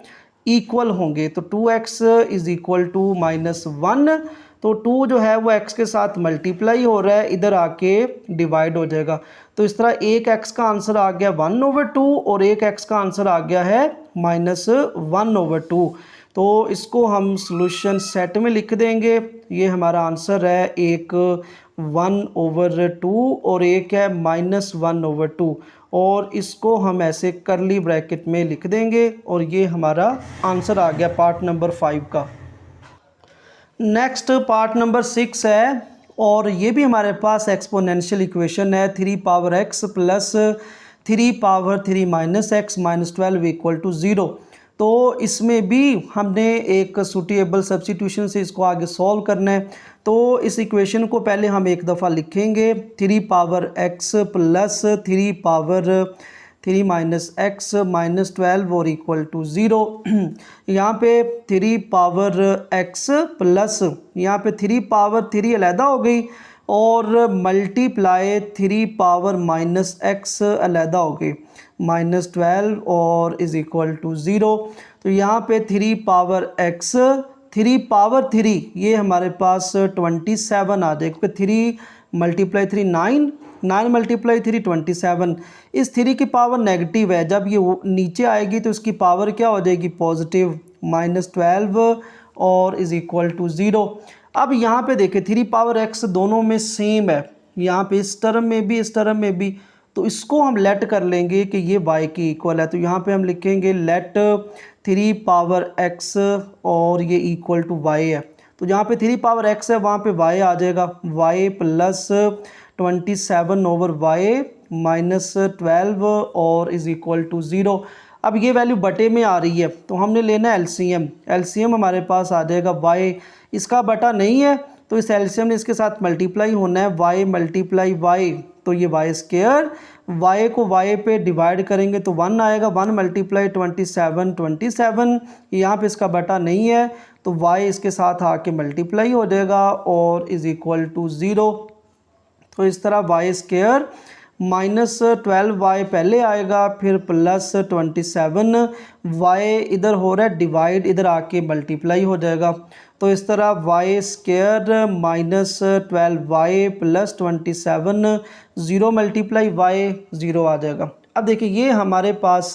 इक्वल होंगे, तो 2x इज़ इक्वल टू -1, तो 2 जो है वो x के साथ मल्टीप्लाई हो रहा है, इधर आके डिवाइड हो जाएगा। तो इस तरह एक x का आंसर आ गया 1/2 और एक x का आंसर आ गया है -1/2। तो इसको हम सॉल्यूशन सेट में लिख देंगे, ये हमारा आंसर है, एक 1/2 और एक है -1/2, और इसको हम ऐसे करली ब्रैकेट में लिख देंगे और ये हमारा आंसर आ गया पार्ट नंबर 5 का। नेक्स्ट पार्ट नंबर 6 है और ये भी हमारे पास एक्सपोनेंशियल इक्वेशन है, 3 power x plus 3 power 3 minus x minus 12 equal to 0। तो इसमें भी हमने एक सूटेबल सब्स्टिट्यूशन से इसको आगे सॉल्व करना है। तो इस इक्वेशन को पहले हम एक दफ़ा लिखेंगे, 3 power x plus 3 power 3 minus x minus 12 और इक्वल टू 0। यहाँ पे 3 पावर x प्लस यहाँ पे 3 पावर 3 अलहदा हो गई और मल्टीप्लाई 3 पावर माइनस x अलहदा हो गई, -12 और इज़ इक्वल टू 0। तो यहाँ पे 3 पावर x 3 पावर 3 ये हमारे पास 27 आ जाएगा, क्योंकि 3 मल्टीप्लाई 3 9, 9 मल्टीप्लाई 3 27। इस 3 की पावर नेगेटिव है, जब ये नीचे आएगी तो इसकी पावर क्या हो जाएगी पॉजिटिव, -12 और इज़ इक्वल टू 0। अब यहाँ पे देखिए 3 पावर x दोनों में सेम है, यहाँ पे इस टर्म में भी इस टर्म में भी, तो इसको हम लेट कर लेंगे कि ये y की इक्वल है। तो यहाँ पे हम लिखेंगे लेट 3 पावर x और ये इक्वल टू y है। तो जहाँ पे 3 पावर x है वहाँ पे y आ जाएगा, y plus 27 over y minus 12 और इज़ इक्वल टू 0। अब ये वैल्यू बटे में आ रही है तो हमने लेना है एलसीएम। एलसीएम हमारे पास आ जाएगा y, इसका बटा नहीं है तो इस एलसीएम ने इसके साथ मल्टीप्लाई होना है, y मल्टीप्लाई y, तो ये y स्क्वायर, y को y पे डिवाइड करेंगे तो 1 आएगा, 1 मल्टीप्लाई 27, 27, यहाँ पे इसका बटा नहीं है तो y इसके साथ आके मल्टीप्लाई हो जाएगा और इज़ इक्वल टू 0। तो इस तरह y स्क्वायर माइनस 12y पहले आएगा, फिर प्लस 27, y इधर हो रहा है डिवाइड, इधर आके मल्टीप्लाई हो जाएगा। तो इस तरह y square minus 12y plus 27, 0 multiply y, 0 आ जाएगा। अब देखिए ये हमारे पास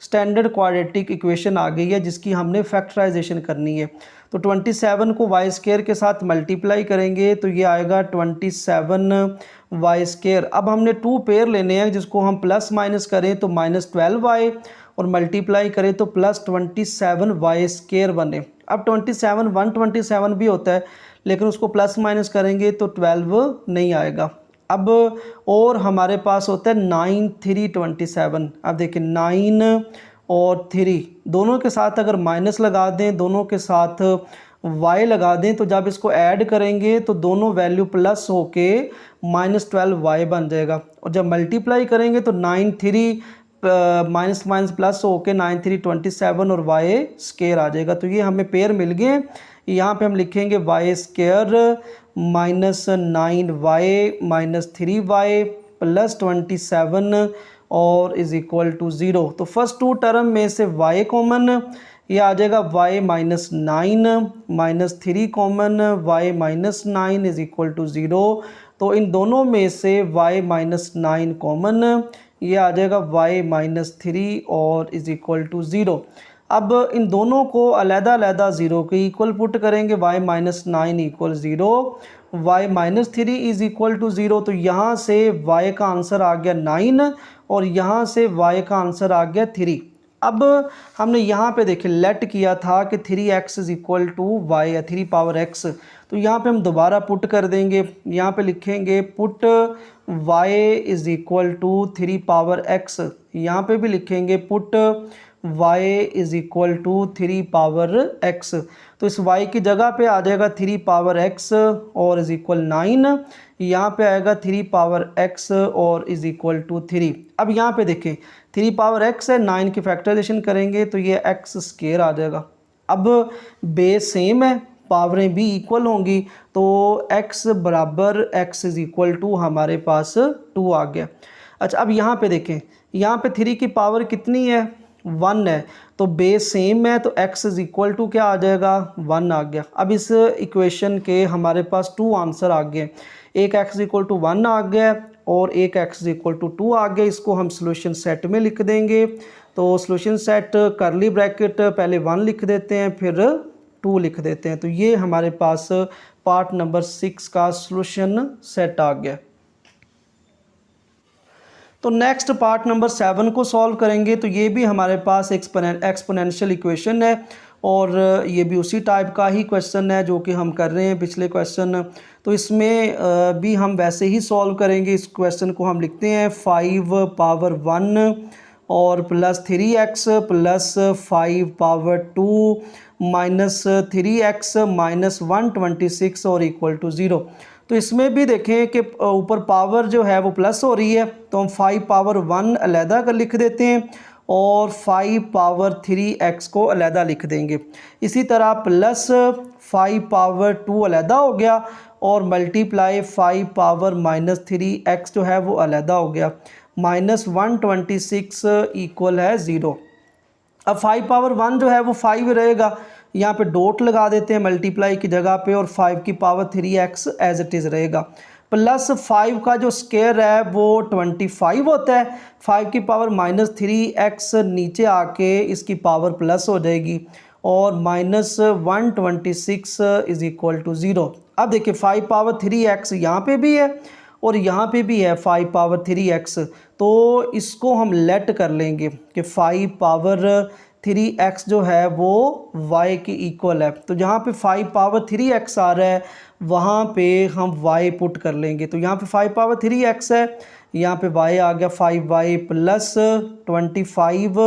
स्टैंडर्ड क्वाड्रेटिक इक्वेशन आ गई है जिसकी हमने फैक्टराइजेशन करनी है। तो 27 को y स्क्वायर के साथ मल्टीप्लाई करेंगे तो ये आएगा 27y स्क्वायर। अब हमने 2 पेयर लेने हैं जिसको हम प्लस माइनस करें तो माइनस 12y और मल्टीप्लाई करें तो प्लस 27y स्क्वायर बने। अब 27 127 भी होता है लेकिन उसको प्लस माइनस करेंगे तो 12 नहीं आएगा। अब और हमारे पास होता है 9 3 27। अब देखिए 9 और 3 दोनों के साथ अगर माइनस लगा दें, दोनों के साथ y लगा दें तो जब इसको ऐड करेंगे तो दोनों वैल्यू प्लस होके माइनस 12y बन जाएगा। और जब मल्टीप्लाई करेंगे तो 9 3 माइनस माइनस प्लस होके 9 3 27 और y स्क्वायर आ जाएगा। तो ये हमें पेयर मिल गए। यहाँ पे हम लिखेंगे y square minus 9y minus 3y plus 27 और इज़ इक्वल टू 0। तो फर्स्ट 2 टर्म में से y कॉमन, ये आ जाएगा y minus 9 minus 3 common, y minus 9 is equal to 0। तो इन दोनों में से y माइनस 9 कॉमन, ये आ जाएगा y माइनस 3 और इज़ इक्वल टू 0। अब इन दोनों को अलग-अलग 0 के इक्वल पुट करेंगे, y minus 9 equal 0, y minus 3 is equal to 0। तो यहाँ से y का आंसर आ गया 9 और यहाँ से y का आंसर आ गया 3। अब हमने यहाँ पे देखे लेट किया था कि 3x is equal to y या 3 पावर x, तो यहाँ पे हम दोबारा पुट कर देंगे। यहाँ पे लिखेंगे put y is equal to 3 power x, यहाँ पे भी लिखेंगे put y is equal to 3 power x। तो इस y की जगह पे आ जाएगा 3 पावर x और इज़ इक्वल 9, यहाँ पे आएगा 3 पावर x और इज़ इक्वल टू 3। अब यहाँ पे देखें 3 पावर x है, 9 की फैक्टराइजेशन करेंगे तो ये x स्क्वायर आ जाएगा। अब बेस सेम है, पावरें भी इक्वल होंगी तो x बराबर x इज़ इक्वल टू हमारे पास 2 आ गया। अच्छा अब यहाँ पे देखें, यहाँ पे 3 की पावर कितनी है, 1 है, तो बेस सेम है तो x इज़ इक्वल टू क्या आ जाएगा, 1 आ गया। अब इस इक्वेशन के हमारे पास 2 आंसर आ गए, एक x इक्वल टू 1 आ गया और एक x इक्वल टू 2 आ गया। इसको हम सॉल्यूशन सेट में लिख देंगे। तो सॉल्यूशन सेट करली ब्रैकेट पहले 1 लिख देते हैं फिर 2 लिख देते हैं। तो ये हमारे पास पार्ट नंबर 6 का सॉल्यूशन सेट आ गया। तो नेक्स्ट पार्ट नंबर 7 को सॉल्व करेंगे। तो ये भी हमारे पास एक्सपोनेंशियल इक्वेशन है और ये भी उसी टाइप का ही क्वेश्चन है जो कि हम कर रहे हैं पिछले क्वेश्चन। तो इसमें भी हम वैसे ही सॉल्व करेंगे। इस क्वेश्चन को हम लिखते हैं 5 पावर 1 और plus 3x plus 5 power 2 minus 3x minus 126 और इक्वल टू 0। तो इसमें भी देखें कि ऊपर पावर जो है वो प्लस हो रही है तो हम 5 पावर 1 अलहदा कर लिख देते हैं और 5 पावर 3x को अलहदा लिख देंगे। इसी तरह प्लस 5 पावर 2 अलहदा हो गया और मल्टीप्लाई 5 पावर माइनस 3x जो है वो अलहदा हो गया, माइनस 126 इक्वल है 0। अब 5 पावर 1 जो है वो 5 रहेगा, यहाँ पे डॉट लगा देते हैं मल्टीप्लाई की जगह पे और 5 की power 3x as it is रहेगा। प्लस 5 का जो स्क्वायर है वो 25 होता है, 5 की पावर माइनस 3x नीचे आके इसकी पावर प्लस हो जाएगी और माइनस 126 इज़ इक्वल टू 0। अब देखिए 5 पावर 3x यहाँ पे भी है और यहाँ पे भी है 5 पावर 3x, तो इसको हम लेट कर लेंगे कि 5 पावर 3x जो है वो y के इक्वल है। तो जहाँ पे 5 पावर 3x आ रहा है वहाँ पे हम y पुट कर लेंगे। तो यहाँ पे 5 पावर 3x है, यहाँ पे y आ गया 5y प्लस 25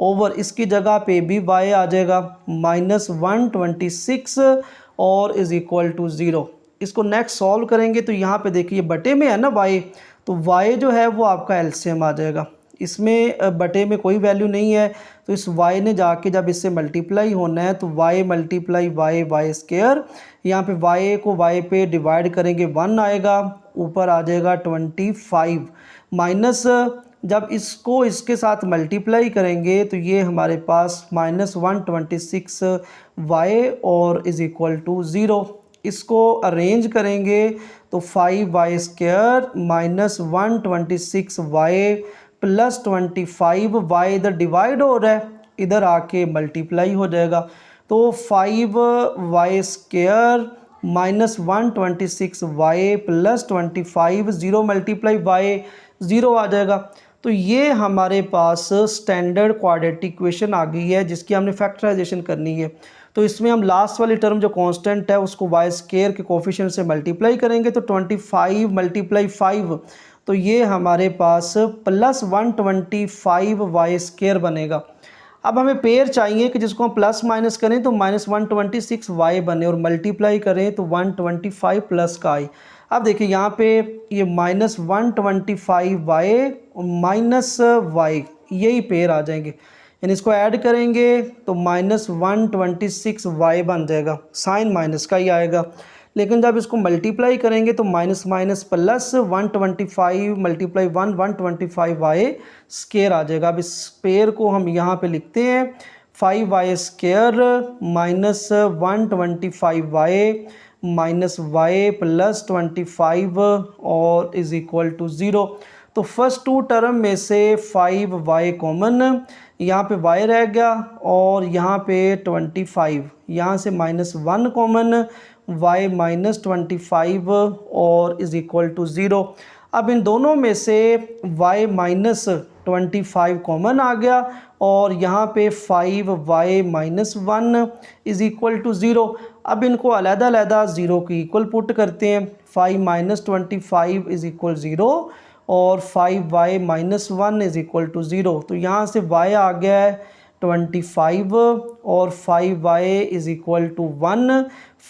ओवर इसकी जगह पे भी y आ जाएगा माइनस 126 और इज़ इक्वल टू 0। इसको नेक्स्ट सॉल्व करेंगे तो यहाँ पे देखिए बटे में है ना y, तो y जो है वो आपका एलसीएम आ जाएगा। इसमें बटे में कोई वैल्यू नहीं है, तो इस y ने जाके जब इससे मल्टीप्लाई होना है तो y मल्टीप्लाई y स्क्वायर, यहाँ पे y को y पे डिवाइड करेंगे 1 आएगा, ऊपर आ जाएगा 25 माइनस जब इसको इसके साथ मल्टीप्लाई करेंगे तो ये हमारे पास -126y और इज़ इक्वल टू 0। इसको अरेंज करेंगे तो 5y square -126y plus 25y इधर डिवाइड हो रहा है, इधर आके मल्टीप्लाई हो जाएगा। तो 5y square -126y plus 25, 0 multiply y 0 आ जाएगा। तो ये हमारे पास स्टैंडर्ड क्वाड्रेटिक इक्वेशन आ गई है जिसकी हमने फैक्टराइजेशन करनी है। तो इसमें हम लास्ट वाली टर्म जो कांस्टेंट है उसको वाई स्क्वायर के कोफिशिएंट से मल्टीप्लाई करेंगे तो 25 मल्टीप्लाई 5, तो ये हमारे पास प्लस 125y स्क्वायर बनेगा। अब हमें पेयर चाहिए कि जिसको हम प्लस माइनस करें तो -126y बने और मल्टीप्लाई करें तो 125 प्लस का आई। अब देखिए यहाँ पे ये -125y माइनस y यही पेयर आ जाएंगे, यानी इसको ऐड करेंगे तो -126y बन जाएगा, साइन माइनस का ही आएगा। लेकिन जब इसको मल्टीप्लाई करेंगे तो minus minus plus 125 multiply 125y square आ जाएगा। अब इस पेयर को हम यहाँ पे लिखते हैं 5y square minus 125y minus y plus 25 और इज़ इक्वल टू 0। तो फर्स्ट टू टर्म में से 5y कॉमन, यहाँ पे y रह गया और यहाँ पे 25, यहाँ से -1 कॉमन, y -25 और इज़ इक्वल टू 0। अब इन दोनों में से y -25 कॉमन आ गया और यहाँ पे 5y -1 इज़ इक्वल टू 0। अब इनको अलग-अलग 0 के इक्वल पुट करते हैं, 5 -25 इज़ इक्वल 0 और 5y -1 इज़ इक्वल टू 0। तो यहाँ से y आ गया है 25 और 5y इज़ इक्वल टू 1।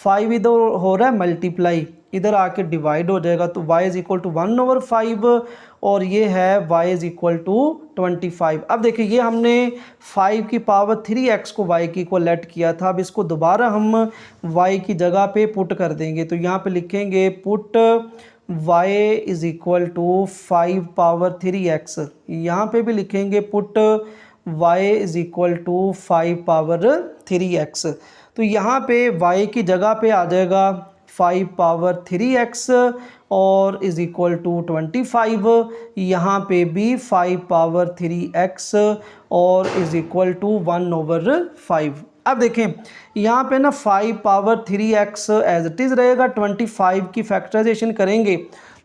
5 इधर हो रहा है मल्टीप्लाई, इधर आके डिवाइड हो जाएगा तो y इज़ इक्वल टू 1/5 और ये है y इज़ इक्वल टू 25। अब देखिए ये हमने 5 की पावर 3x को y की इक्वल लेट किया था, अब इसको दोबारा हम y की जगह पे पुट कर देंगे। तो यहाँ पे लिखेंगे put y is equal to 5 power 3x, यहाँ पे भी लिखेंगे put y is equal to 5 power 3x। तो यहाँ पे y की जगह पे आ जाएगा 5 पावर 3x और इज़ इक्वल टू 25, यहाँ पे भी 5 पावर 3x और इज़ इक्वल टू 1/5। अब देखें यहाँ पे ना 5 power 3x as it is रहेगा, 25 की फैक्टराइजेशन करेंगे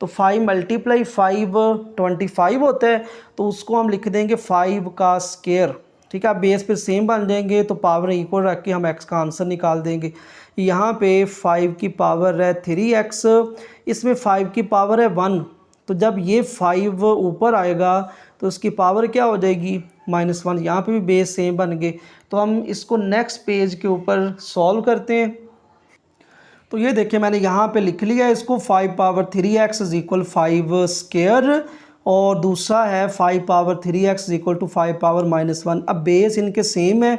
तो 5 मल्टीप्लाई 5 25 होता है, तो उसको हम लिख देंगे 5 का स्क्वायर। ठीक है, बेस पे सेम बन जाएंगे तो पावर इक्वल रख के हम x का आंसर निकाल देंगे। यहाँ पे 5 की पावर है 3x, इसमें 5 की पावर है 1, तो जब ये 5 ऊपर आएगा तो उसकी पावर क्या हो जाएगी -1। यहाँ पे भी बेस सेम बन गए, तो हम इसको नेक्स्ट पेज के ऊपर सॉल्व करते हैं। तो ये देखिए मैंने यहाँ पे लिख लिया इसको 5 power 3x is equal 5 square और दूसरा है 5 power 3x is equal to 5 power -1। अब बेस इनके सेम है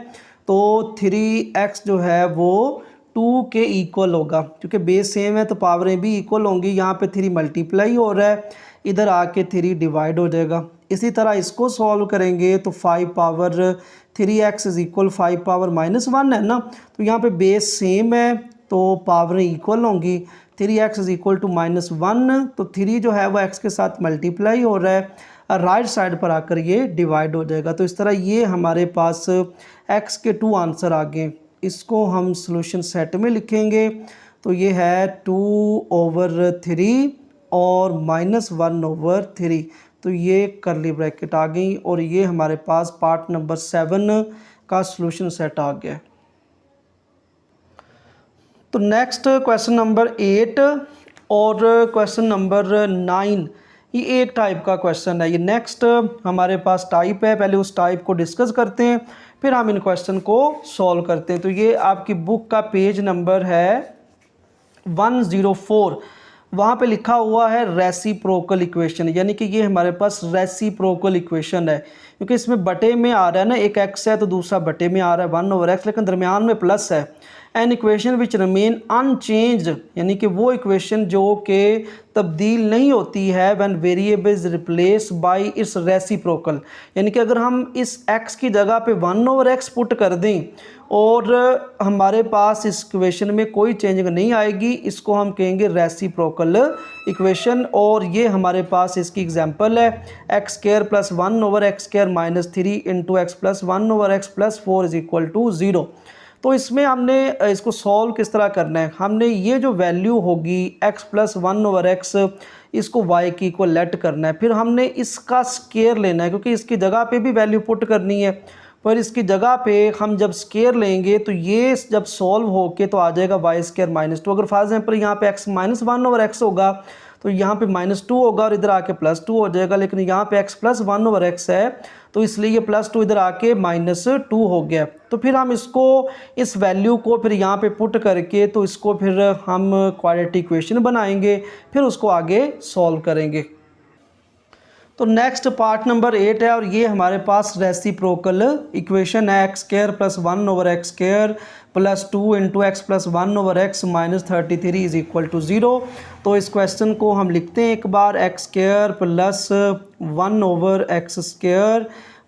तो 3x जो है वो 2 के इक्वल होगा, क्योंकि बेस सेम है तो पावरें भी इक्वल होंगी। यहाँ पे 3 मल्टीप्लाई हो रहा है, इधर आके 3 डिवाइड हो जाएगा। इसी तरह इसको सॉल्व करेंगे तो 5 power 3x is equal 5 power -1 है ना, तो यहाँ पे बेस सेम है तो पावरें इक्वल होंगी। 3x इज़ इक्वल टू -1, तो 3 जो है वो x के साथ मल्टीप्लाई हो रहा है, राइट साइड पर आकर ये डिवाइड हो जाएगा। तो इस तरह ये हमारे पास x के 2 आंसर आ गए। इसको हम सॉल्यूशन सेट में लिखेंगे तो ये है 2/3 और -1/3, तो ये करली ब्रैकेट आ गई और ये हमारे पास पार्ट नंबर 7 का सॉल्यूशन सेट आ गया। तो नेक्स्ट क्वेश्चन नंबर 8 और क्वेश्चन नंबर 9, ये एक टाइप का क्वेश्चन है। ये नेक्स्ट हमारे पास टाइप है, पहले उस टाइप को डिस्कस करते हैं फिर हम इन क्वेश्चन को सॉल्व करते हैं। तो ये आपकी बुक का पेज नंबर है 104 वहाँ पे लिखा हुआ है रेसिप्रोकल इक्वेशन, यानी कि ये हमारे पास रेसिप्रोकल इक्वेशन है, क्योंकि इसमें बटे में आ रहा है ना, एक x है तो दूसरा बटे में आ रहा है 1/x, लेकिन दरमियान में प्लस है। An equation which remain unchanged, यानी कि वो इक्वेशन जो कि तब्दील नहीं होती है when variable is replace by it's reciprocal, यानी कि अगर हम इस x की जगह पे 1/x पुट कर दें और हमारे पास इस इक्वेशन में कोई चेंजिंग नहीं आएगी, इसको हम कहेंगे रेसिप्रोकल इक्वेशन। और ये हमारे पास इसकी एग्जांपल है x² + 1/x² - 3 × x + 1/x + 4 = 0। तो इसमें हमने इसको सॉल्व किस तरह करना है, हमने ये जो वैल्यू होगी x + 1/x इसको y की इक्वल लेट करना है, फिर हमने इसका स्केयर लेना है, क्योंकि इसकी जगह पे भी वैल्यू पुट करनी है, पर इसकी जगह पे हम जब स्केयर लेंगे तो ये जब सॉल्व होके तो आ जाएगा y² - 2। अगर फॉर एग्जांपल यहाँ पे x - 1/x होगा तो यहाँ पे -2 होगा और इधर आके +2 हो जाएगा, लेकिन यहाँ पे x + 1/x है तो इसलिए ये +2 इधर आके -2 हो गया। तो फिर हम इसको इस वैल्यू को फिर यहाँ पे पुट करके तो इसको फिर हम क्वाड्रेटिक इक्वेशन बनाएंगे, फिर उसको आगे सॉल्व करेंगे। तो नेक्स्ट पार्ट नंबर 8 है और ये हमारे पास रेसिप्रोकल इक्वेशन है x² + 1/x² + 2 × x + 1/x - 33 = 0। तो इस क्वेश्चन को हम लिखते हैं एक बार, x² + 1/x²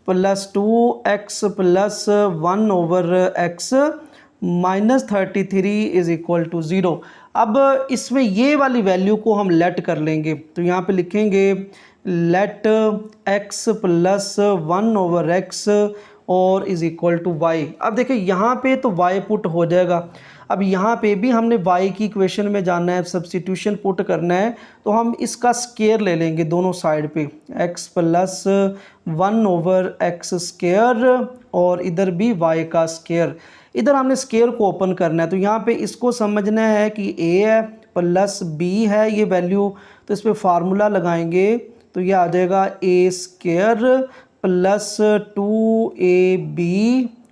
+ 2x + 1/x - 33 = 0। अब इसमें ये वाली वैल्यू को हम लेट कर लेंगे, तो यहाँ पे लिखेंगे लेट x + 1/x और =y। अब देखिए यहाँ पे तो y पुट हो जाएगा, अब यहाँ पे भी हमने y की इक्वेशन में जाना है, सब्स्टिट्यूशन पुट करना है, तो हम इसका स्केयर ले लेंगे दोनों साइड पे, x + 1/x² और इधर भी y का स्केयर। इधर हमने स्केयर को ओपन करना है, तो यहाँ पे इसको समझना है कि a है प्लस b है ये वैल्यू, तो इस पर फार्मूला लगाएंगे तो ये आ जाएगा a² + 2ab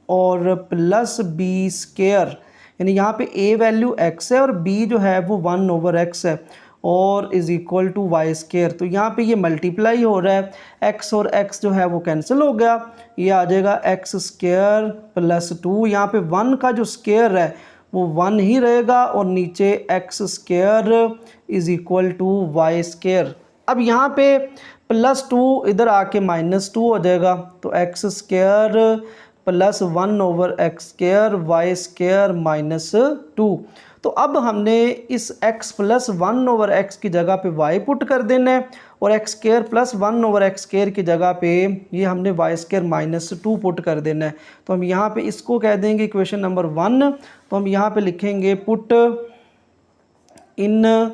और प्लस b², यानी यहाँ पे a वैल्यू x है और b जो है वो 1/x है और = y²। तो यहाँ पे ये मल्टीप्लाई हो रहा है, x और x जो है वो कैंसिल हो गया, ये आ जाएगा x² + 2, यहाँ पे 1 का जो स्केयर है वो 1 ही रहेगा और नीचे x² = y²। अब यहाँ पे +2 इधर आके -2 हो जाएगा, तो x² + 1/x² y² - 2। तो अब हमने इस x + 1/x की जगह पे y पुट कर देना है और x² + 1/x² की जगह पे ये हमने y² - 2 पुट कर देना है। तो हम यहाँ पे इसको कह देंगे इक्वेशन नंबर 1। तो हम यहाँ पे लिखेंगे पुट इन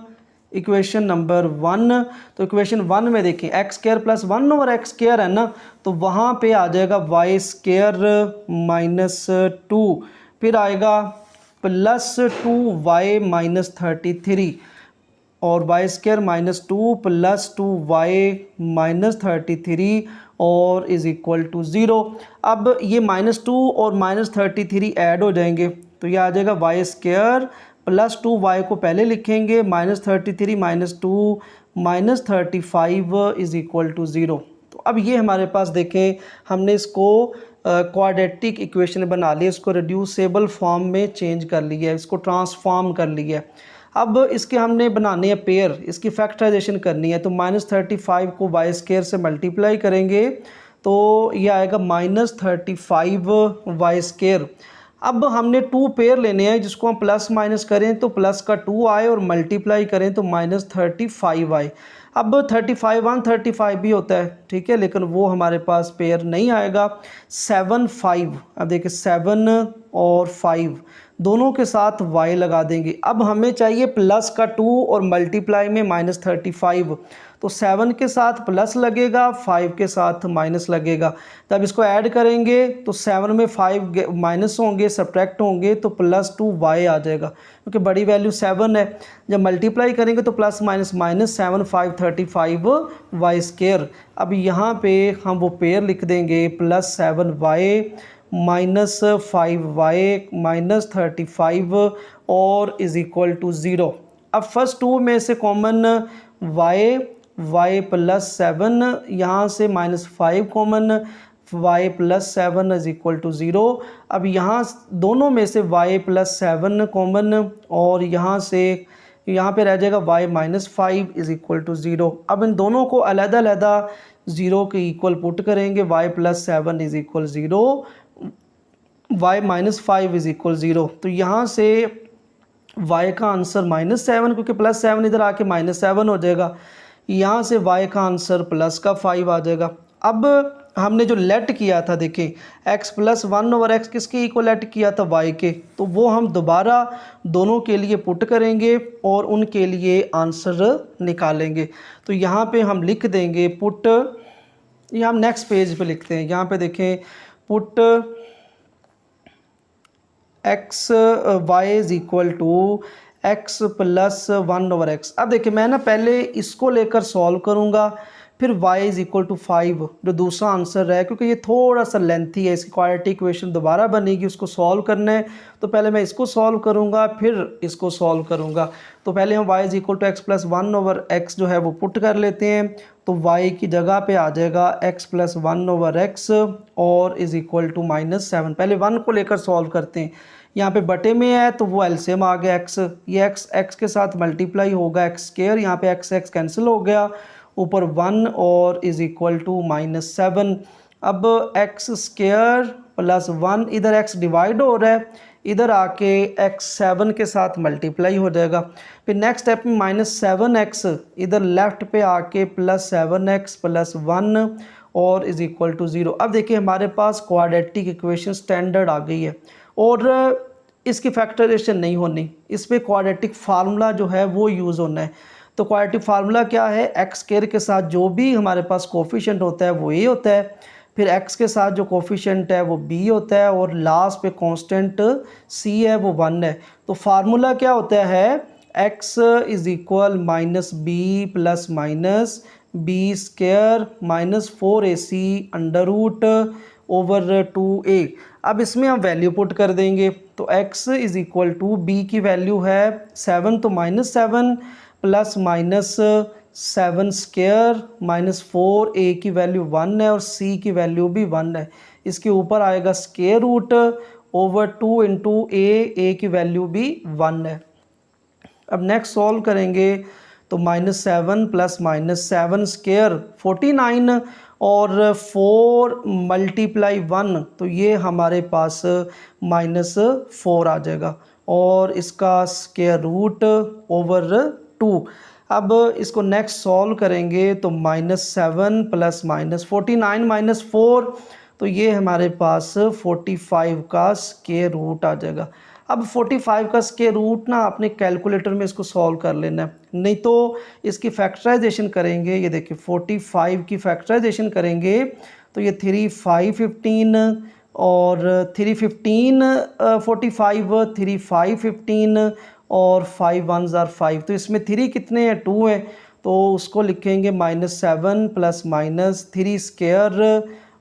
इक्वेशन नंबर 1। तो इक्वेशन 1 में देखें x² + 1/x² है ना, तो वहाँ पे आ जाएगा y² - 2, फिर आएगा +2y - 33 और y² - 2 + 2y - 33 और = 0। अब ये -2 और -33 ऐड हो जाएंगे, तो ये आ जाएगा y² + 2y को पहले लिखेंगे, -33 - 2 -35 = 0। तो अब ये हमारे पास देखें हमने इसको क्वाड्रेटिक इक्वेशन बना ली, इसको रिड्यूसेबल फॉर्म में चेंज कर लिया है, इसको ट्रांसफॉर्म कर लिया है। अब इसके हमने बनाने हैं पेयर, इसकी फैक्टराइजेशन करनी है, तो -35 को y² से मल्टीप्लाई करेंगे तो ये आएगा -35y²। अब हमने 2 पेयर लेने हैं, जिसको हम प्लस माइनस करें तो प्लस का 2 आए और मल्टीप्लाई करें तो -35 आए। अब 35 135 भी होता है, ठीक है, लेकिन वो हमारे पास पेयर नहीं आएगा। 7 5, अब देखिए 7 और 5 दोनों के साथ y लगा देंगे। अब हमें चाहिए प्लस का 2 और मल्टीप्लाई में -35, तो 7 के साथ प्लस लगेगा, 5 के साथ माइनस लगेगा। तब इसको ऐड करेंगे तो 7 में 5 माइनस होंगे, सब्ट्रैक्ट होंगे तो +2y आ जाएगा, क्योंकि बड़ी वैल्यू 7 है। जब मल्टीप्लाई करेंगे तो +- -7 5 35 y²। अब यहाँ पे हम वो पेयर लिख देंगे, +7y -5y -35 और = 0। अब फर्स्ट टू में से कॉमन y प्लस 7, यहाँ से -5 common, y plus 7 is equal to 0। अब यहाँ दोनों में से y प्लस 7 कॉमन और यहाँ पे रह जाएगा y minus 5 is equal to 0। अब इन दोनों को अलग-अलग 0 के इक्वल पुट करेंगे, y plus 7 is equal 0, y minus 5 is equal 0। तो यहाँ से y का आंसर -7, क्योंकि +7 इधर आके -7 हो जाएगा, यहाँ से y का आंसर प्लस का 5 आ जाएगा। अब हमने जो लेट किया था, देखिए x प्लस 1 ओवर x किसके इक्वल लेट किया था, y के, तो वो हम दोबारा दोनों के लिए पुट करेंगे और उनके लिए आंसर निकालेंगे। तो यहाँ पे हम लिख देंगे पुट, ये हम नेक्स्ट पेज पे लिखते हैं, यहाँ पे देखें put x y is equal to x plus 1 over x। अब देखिए मैं ना पहले इसको लेकर सॉल्व करूँगा, फिर y इज इक्वल टू 5 जो दूसरा आंसर है, क्योंकि ये थोड़ा सा लेंथी है, इसकी क्वाड्रेटिक इक्वेशन दोबारा बनेगी, उसको सॉल्व करना है। तो पहले मैं इसको सॉल्व करूँगा, फिर इसको सॉल्व करूँगा। तो पहले हम y is equal to x plus 1 over x जो है वो पुट कर लेते हैं। तो y की जगह पे आ जाएगा x प्लस 1 ओवर x और इज इक्वल टू -7। पहले 1 को लेकर सॉल्व करते हैं, यहाँ पे बटे में है तो वो एलसीएम आ गया x, ये x के साथ मल्टीप्लाई होगा x स्क्वायर, यहाँ पे x कैंसिल हो गया, ऊपर 1 और इज इक्वल टू -7। अब x स्क्वायर प्लस 1, इधर x डिवाइड हो रहा है, इधर आके x 7 के साथ मल्टीप्लाई हो जाएगा। फिर नेक्स्ट स्टेप में -7x, इधर लेफ्ट पे आके प्लस 7x प्लस 1 और इज इक्वल टू 0। अब देखिए हमारे पास क्वाड्रेटिक इक्वेशन स्टैंडर्ड आ गई है और इसकी फैक्टराइजेशन नहीं होनी, इस पर क्वाड्रेटिक फार्मूला जो है वो यूज़ होना है। तो क्वाड्रेटिक फार्मूला क्या है, एक्स स्क्वायर के साथ जो भी हमारे पास कोफिशिएंट होता है वो ए होता है, फिर x के साथ जो कोफिशिएंट है वो b होता है और लास्ट पे कांस्टेंट c है वो 1 है। तो फार्मूला क्या होता है, x is equal -b plus minus b square -4ac under root over 2a। अब इसमें हम वैल्यू पुट कर देंगे, तो x is equal to b की वैल्यू है 7, तो -7 प्लस माइनस 7 स्क्वायर -4a की वैल्यू 1 है और c की वैल्यू भी 1 है। इसके ऊपर आएगा square root over 2 into a की वैल्यू भी 1 है। अब नेक्स्ट सॉल्व करेंगे तो -7 प्लस -7 स्क्वायर 49 और 4 मल्टीप्लाई 1, तो ये हमारे पास -4 आ जाएगा और इसका स्क्वायर रूट ओवर 2। अब इसको नेक्स्ट सॉल्व करेंगे तो -7 प्लस -49 -4, तो ये हमारे पास 45 का स्क्वायर रूट आ जाएगा। अब 45 का स्क्वायर रूट ना आपने कैलकुलेटर में इसको सॉल्व कर लेना है, नहीं तो इसकी फैक्टराइजेशन करेंगे। ये देखिए 45 की फैक्टराइजेशन करेंगे तो ये 3 5 15 और 3 15 45 3 5 15 और 5 1s are 5, तो इसमें 3 कितने हैं, 2 हैं, तो उसको लिखेंगे -7 plus -3 square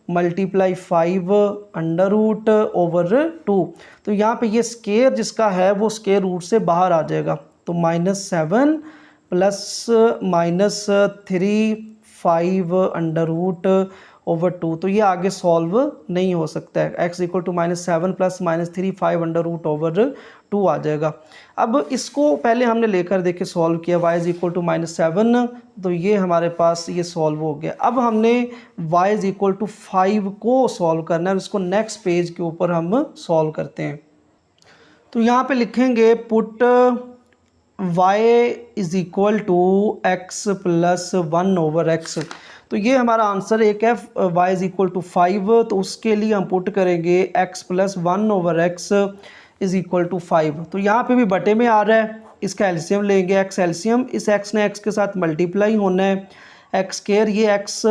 multiply 5 under root over 2। तो यहाँ पे ये स्क्वायर जिसका है वो स्क्वायर रूट से बाहर आ जाएगा, तो -7 प्लस -3 5 अंडर रूट ओवर 2, तो ये आगे सॉल्व नहीं हो सकता है। x equal to -7 plus -3 5 under root over 2 आ जाएगा। अब इसको पहले हमने लेकर देखे सॉल्व किया, y इज इक्वल टू -7, तो ये हमारे पास ये सॉल्व हो गया। अब हमने y इज इक्वल टू 5 को सॉल्व करना है और इसको नेक्स्ट पेज के ऊपर हम सॉल्व करते हैं। तो यहाँ पे लिखेंगे put y is equal to x plus 1 over x, तो ये हमारा आंसर एक है y इज इक्वल टू 5, तो उसके लिए हम पुट करेंगे x plus 1 over x is equal to 5। तो यहाँ पे भी बटे में आ रहा है, इसका एलसीएम लेंगे, x एलसीएम, इस x ने x के साथ मल्टीप्लाई होना है, x स्क्वायर ये x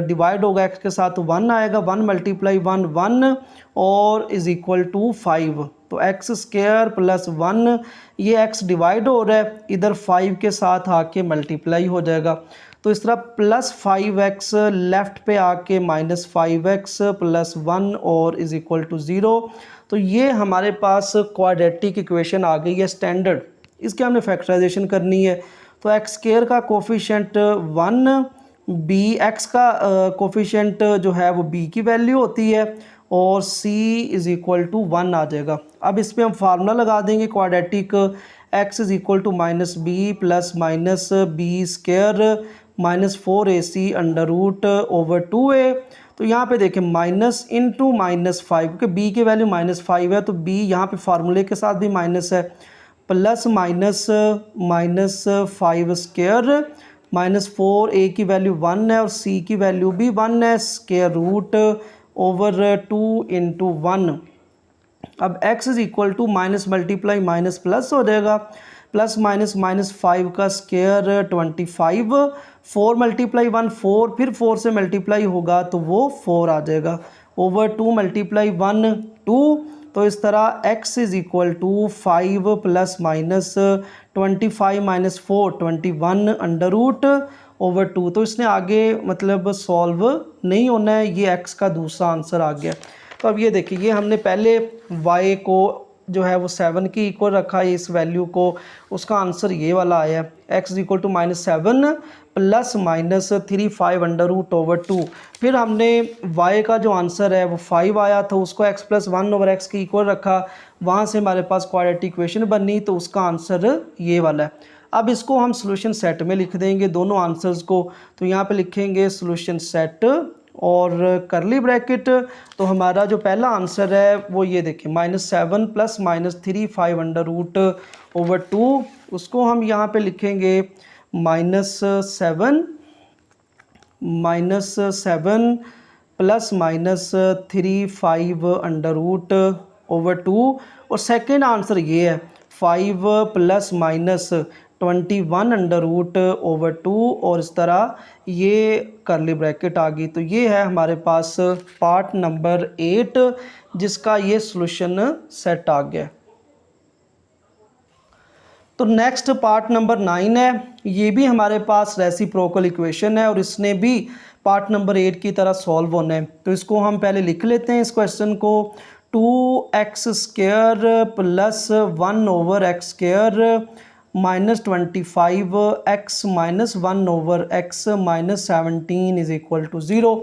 डिवाइड होगा x के साथ, 1 आएगा, 1 मल्टीप्लाई 1 1 और इज इक्वल टू 5। तो x स्क्वायर प्लस 1, ये x डिवाइड हो रहा है, इधर 5 के साथ आके मल्टीप्लाई हो जाएगा, तो इस तरह प्लस 5x लेफ्ट पे आके -5x प्लस 1 और इज इक्वल टू 0। तो ये हमारे पास क्वाड्रेटिक इक्वेशन आ गई है स्टैंडर्ड। इसकी हमने फैक्टराइजेशन करनी है। तो एक्स स्क्वायर का कोफिशिएंट 1, बी एक्स का कोफिशिएंट जो है वो बी की वैल्यू होती है और c इज़ इक्वल टू 1 आ जाएगा। अब इस पर हम फार्मूला लगा देंगे quadratic, x is equal to minus b plus minus b square minus 4ac under root over 2a। तो यहाँ पे देखें माइनस इंटू -5, क्योंकि b की वैल्यू -5 है तो b यहाँ पे फार्मूले के साथ भी माइनस है, प्लस माइनस -5 स्क्वायर -4a की वैल्यू 1 है और c की वैल्यू भी 1 है, स्क्वायर रूट ओवर 2 इंटू 1। अब x is equal to minus multiply minus plus हो जाएगा, प्लस माइनस -5 का स्क्वायर 25, 4 मल्टीप्लाई 1 4, फिर 4 से मल्टीप्लाई होगा तो वो 4 आ जाएगा, ओवर 2 मल्टीप्लाई 1 2। तो इस तरह x is equal to 5 plus minus 25 minus 4 21 under root over 2। तो इसने आगे मतलब सॉल्व नहीं होना है, ये x का दूसरा आंसर आ गया। तो अब ये देखिए, ये हमने पहले y को जो है वो 7 की इक्वल रखा है इस वैल्यू को, उसका आंसर ये वाला आया है, x equal to -7 plus minus 35 under root over 2। फिर हमने y का जो आंसर है वो 5 आया था, उसको x प्लस 1 ओवर x की इक्वल रखा, वहाँ से हमारे पास क्वाड्रेटिक इक्वेशन बनी, तो उसका आंसर ये वाला है। अब इसको हम सॉल्यूशन सेट में लिख देंगे दोनों आंसर्स को। तो यहाँ पे लिखेंगे सॉल्यूशन सेट और करली ब्रैकेट। तो हमारा जो पहला आंसर है वो ये देखें -7 प्लस -35 अंडर रूट ओवर 2, उसको हम यहाँ पे लिखेंगे -7 प्लस -35 अंडर रूट ओवर 2। और सेकेंड आंसर ये है 5 plus minus 21 under root over 2, और इस तरह ये करली ब्रैकेट आ गई। तो ये है हमारे पास पार्ट नंबर 8 जिसका ये सॉल्यूशन सेट आ गया। तो नेक्स्ट पार्ट नंबर 9 है, ये भी हमारे पास रेसिप्रोकल इक्वेशन है और इसने भी पार्ट नंबर 8 की तरह सॉल्व होना है। तो इसको हम पहले लिख लेते हैं इस क्वेश्चन को, 2x square plus 1 over x square -25 x minus 1 over x minus 17 is equal to 0।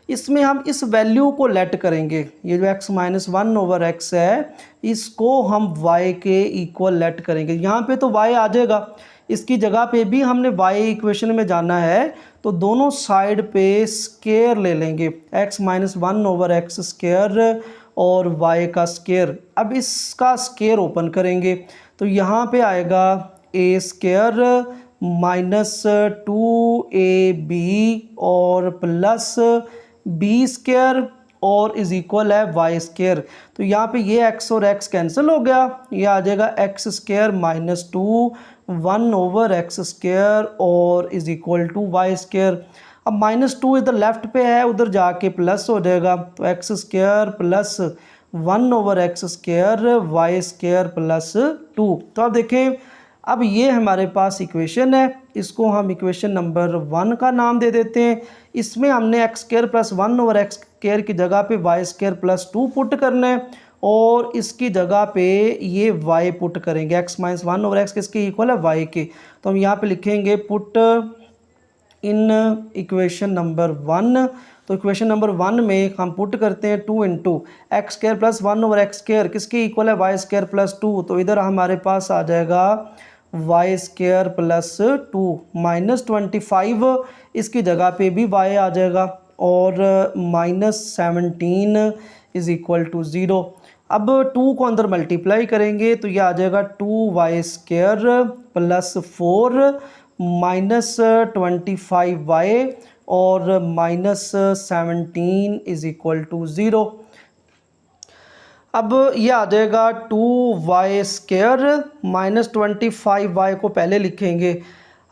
इसमें हम इस वैल्यू को लेट करेंगे, ये जो x माइनस 1 ओवर x है इसको हम y के इक्वल लेट करेंगे। यहाँ पे तो y आ जाएगा, इसकी जगह पे भी हमने y इक्वेशन में जाना है, तो दोनों साइड पे स्क्वायर ले लेंगे, x minus 1 over x square और y का स्क्वायर। अब इसका स्क्वायर ओपन करेंगे तो यहाँ पे आएगा a स्क्वायर माइनस 2ab और प्लस बी स्क्वायर और इज इक्वल है वाई स्क्वायर। तो यहाँ पे ये x और x कैंसिल हो गया, ये आ जाएगा x square minus 2 1 over x square और is equal to y square. अब -2 इधर लेफ्ट पे है, उधर जाके प्लस हो जाएगा, तो x square plus 1 over x square y square plus 2। तो अब देखें, अब ये हमारे पास इक्वेशन है, इसको हम इक्वेशन नंबर 1 का नाम दे देते हैं। इसमें हमने x square plus 1 over x square की जगह पे वाई स्क्वायर प्लस 2 पुट करना है और इसकी जगह पे ये y पुट करेंगे, x माइनस 1 ओवर एक्स किसके इक्वल है, y के। तो हम यहाँ पे लिखेंगे पुट इन इक्वेशन नंबर 1। तो इक्वेशन नंबर 1 में हम पुट करते हैं 2 into x square plus 1 over x square किसके इक्वल है, वाई स्क्वायर प्लस 2। तो इधर हमारे पास आ जाएगा वाई स्क्वायर प्लस 2 माइनस 25, इसकी जगह पे भी y आ जाएगा और माइनस 17 इज इक्वल टू 0। अब 2 को अंदर मल्टीप्लाई करेंगे तो ये आ जाएगा 2y square plus 4 minus 25y और माइनस 17 इज इक्वल टू 0। अब ये आ जाएगा 2y स्क्वायर माइनस 25y को पहले लिखेंगे।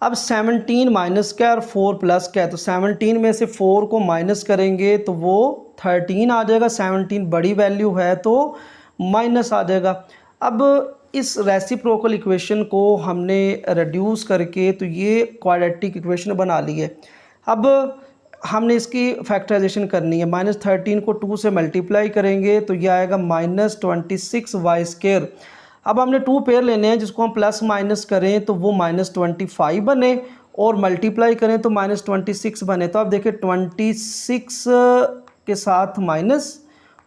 अब 17 माइनस का और 4 प्लस का है, तो 17 में से 4 को माइनस करेंगे तो वो 13 आ जाएगा, 17 बड़ी वैल्यू है तो माइनस आ जाएगा। अब इस रेसिप्रोकल इक्वेशन को हमने रिड्यूस करके तो ये क्वाड्रेटिक इक्वेशन बना ली है। अब हमने इसकी फैक्टराइजेशन करनी है, -13 को 2 से मल्टीप्लाई करेंगे तो ये आएगा -26y स्क्वायर। अब हमने 2 पेयर लेने हैं जिसको हम प्लस माइनस करें तो वो -25 बने और मल्टीप्लाई करें तो -26 बने। तो अब देखिए 26 के साथ माइनस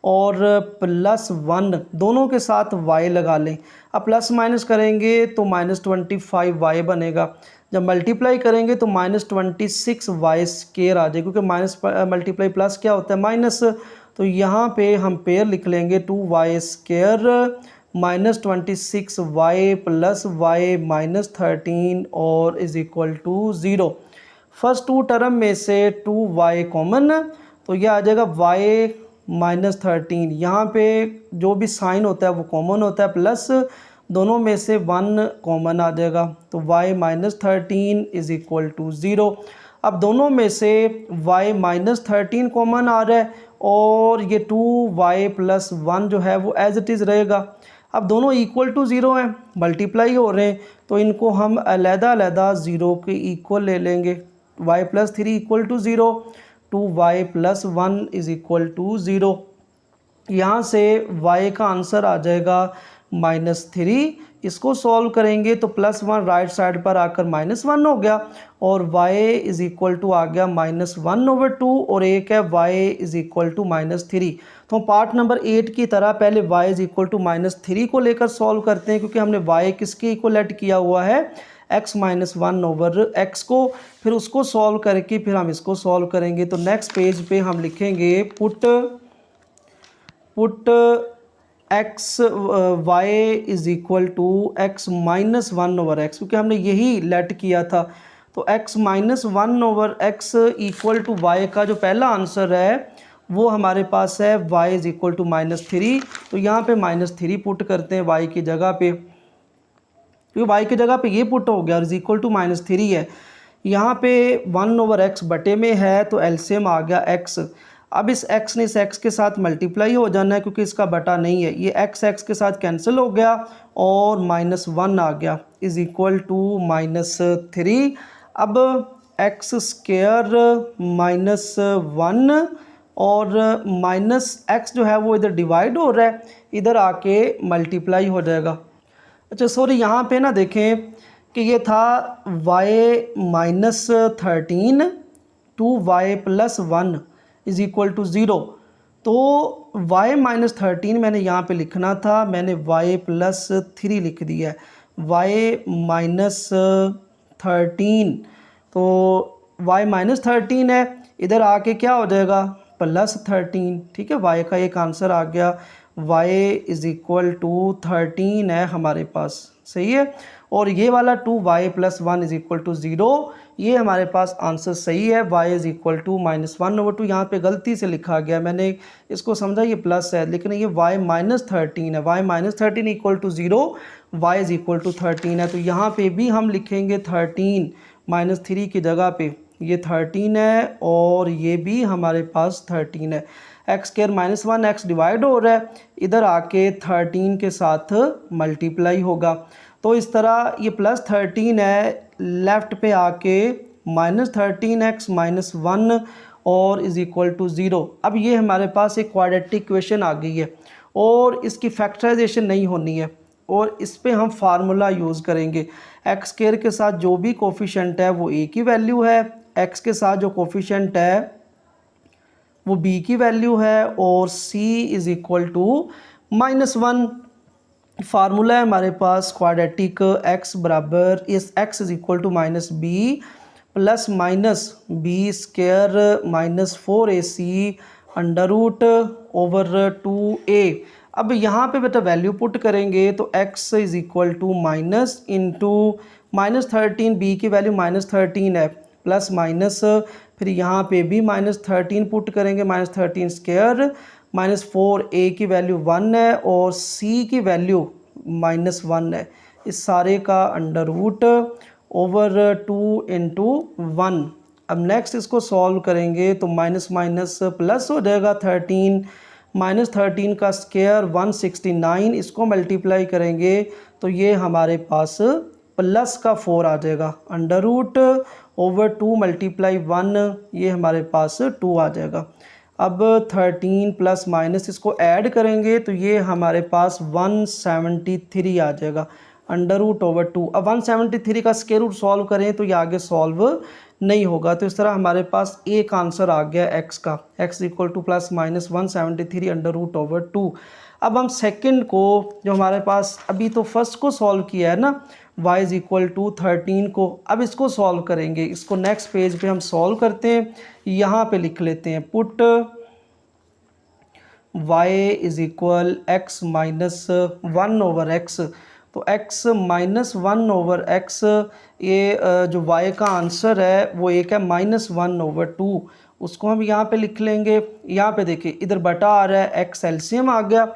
और +1 दोनों के साथ y लगा लें। अब प्लस माइनस करेंगे तो -25y बनेगा। जब मल्टीप्लाई करेंगे तो -26y स्केयर आ जाए, क्योंकि माइनस मल्टीप्लाई प्लस क्या होता है माइनस। तो यहाँ पे हम पेयर लिख लेंगे 2y square -26y plus y -13 और is equal to 0। First 2 term में से 2y कॉमन, तो यह आ जाएगा y -13। यहाँ पे जो भी साइन होता है वो कॉमन होता है, प्लस दोनों में से 1 कॉमन आ जाएगा। तो y -13 इज़ इक्वल टू 0। अब दोनों में से y -13 कॉमन आ रहा है और ये 2y + 1 जो है वो एज इट इज़ रहेगा। अब दोनों इक्वल टू 0 हैं, मल्टीप्लाई हो रहे हैं, तो इनको हम अलग-अलग 0 के इक्वल ले लेंगे। y + 3 equal to 0, 2y + 1 is equal to 0। यहाँ से y का आंसर आ जाएगा -3। इसको सॉल्व करेंगे तो +1 राइट साइड पर आकर -1 हो गया और y इज़ इक्वल टू आ गया -1/2 और एक है y इज़ इक्वल टू -3। तो पार्ट नंबर 8 की तरह पहले y इज़ इक्वल टू -3 को लेकर सॉल्व करते हैं, क्योंकि हमने y किसके इक्वल लेट किया हुआ है x - 1/x को। फिर उसको सॉल्व करके फिर हम इसको सॉल्व करेंगे। तो नेक्स्ट पेज पे हम लिखेंगे put x y is equal to x - 1/x, क्योंकि हमने यही लेट किया था। तो x - 1/x equal to y का जो पहला आंसर है वो हमारे पास है y इज़ इक्वल टू -3। तो यहाँ पे -3 पुट करते हैं y की जगह पे, क्योंकि y की जगह पे ये पुट हो गया और इज़ इक्वल टू -3 है। यहाँ पे 1/x बटे में है तो एलसीएम आ गया x। अब इस x ने इस x के साथ मल्टीप्लाई हो जाना है, क्योंकि इसका बटा नहीं है। ये x के साथ कैंसिल हो गया और -1 आ गया इज़ इक्वल टू -3। अब x स्क्वायर -1 और -x जो है वो इधर डिवाइड हो रहा है, इधर आके मल्टीप्लाई हो जाएगा। अच्छा सॉरी, यहाँ पे ना देखें कि ये था y -13 2y + 1 is equal to 0। तो y -13 मैंने यहाँ पे लिखना था, मैंने y + 3 लिख दिया है। y -13 तो y -13 है, इधर आके क्या हो जाएगा +13। ठीक है, y का एक आंसर आ गया, y इज़ इक्वल टू 13 है हमारे पास। सही है, और ये वाला 2y + 1 इज़ इक्वल टू 0, ये हमारे पास आंसर सही है। y इज़ इक्वल टू -1/2 यहाँ पे गलती से लिखा गया, मैंने इसको समझा ये प्लस है, लेकिन ये y -13 है। y -13 equal to 0, y is equal to 13 है। तो यहाँ पे भी हम लिखेंगे 13 -3 की जगह पे ये 13 है और ये भी हमारे पास 13 है। x² -1 x डिवाइड हो रहा है, इधर आके 13 के साथ मल्टीप्लाई होगा। तो इस तरह ये +13 है, लेफ़्ट पे आके -13x - 1 और इज़ इक्वल टू 0। अब ये हमारे पास एक क्वाड्रेटिक इक्वेशन आ गई है और इसकी फैक्टराइजेशन नहीं होनी है और इस पे हम फार्मूला यूज़ करेंगे। x² के साथ जो भी कोफिशेंट है वो a की वैल्यू है, x के साथ जो कोफिशेंट है वो b की वैल्यू है और c is equal to -1। Formula है हमारे पास क्वाड्रेटिक x बराबर इस x is equal to -b plus minus b² -4ac √/2a। अब यहाँ पे बेटा वैल्यू पुट करेंगे तो x is equal to minus into -13, b की वैल्यू -13 है, प्लस माइनस फिर यहाँ पे भी -13 पुट करेंगे, -13² -4a की वैल्यू 1 है और c की वैल्यू -1 है। इस सारे का √/2 इंटू 1। अब नेक्स्ट इसको सॉल्व करेंगे तो माइनस माइनस प्लस हो जाएगा 13, -13 का स्क्वायर 169, इसको मल्टीप्लाई करेंगे तो ये हमारे पास प्लस का 4 आ जाएगा, √/2 × 1 ये हमारे पास 2 आ जाएगा। अब 13 प्लस माइनस इसको ऐड करेंगे तो ये हमारे पास 173 आ जाएगा √/2। अब 173 का स्क्वायर रूट सॉल्व करें तो ये आगे सॉल्व नहीं होगा। तो इस तरह हमारे पास एक आंसर आ गया x का, x equal to plus minus 173 √/2। अब हम सेकंड को, जो हमारे पास अभी तो फर्स्ट को सॉल्व किया है ना, y इज़ इक्वल टू 13 को, अब इसको सॉल्व करेंगे। इसको नेक्स्ट पेज पे हम सॉल्व करते हैं, यहाँ पे लिख लेते हैं put y is equal x minus 1/x। तो x माइनस 1/x, ये जो y का आंसर है वो एक है -1/2। उसको हम यहाँ पे लिख लेंगे। यहाँ पे देखिए इधर बटा आ रहा है, x एलसीएम आ गया,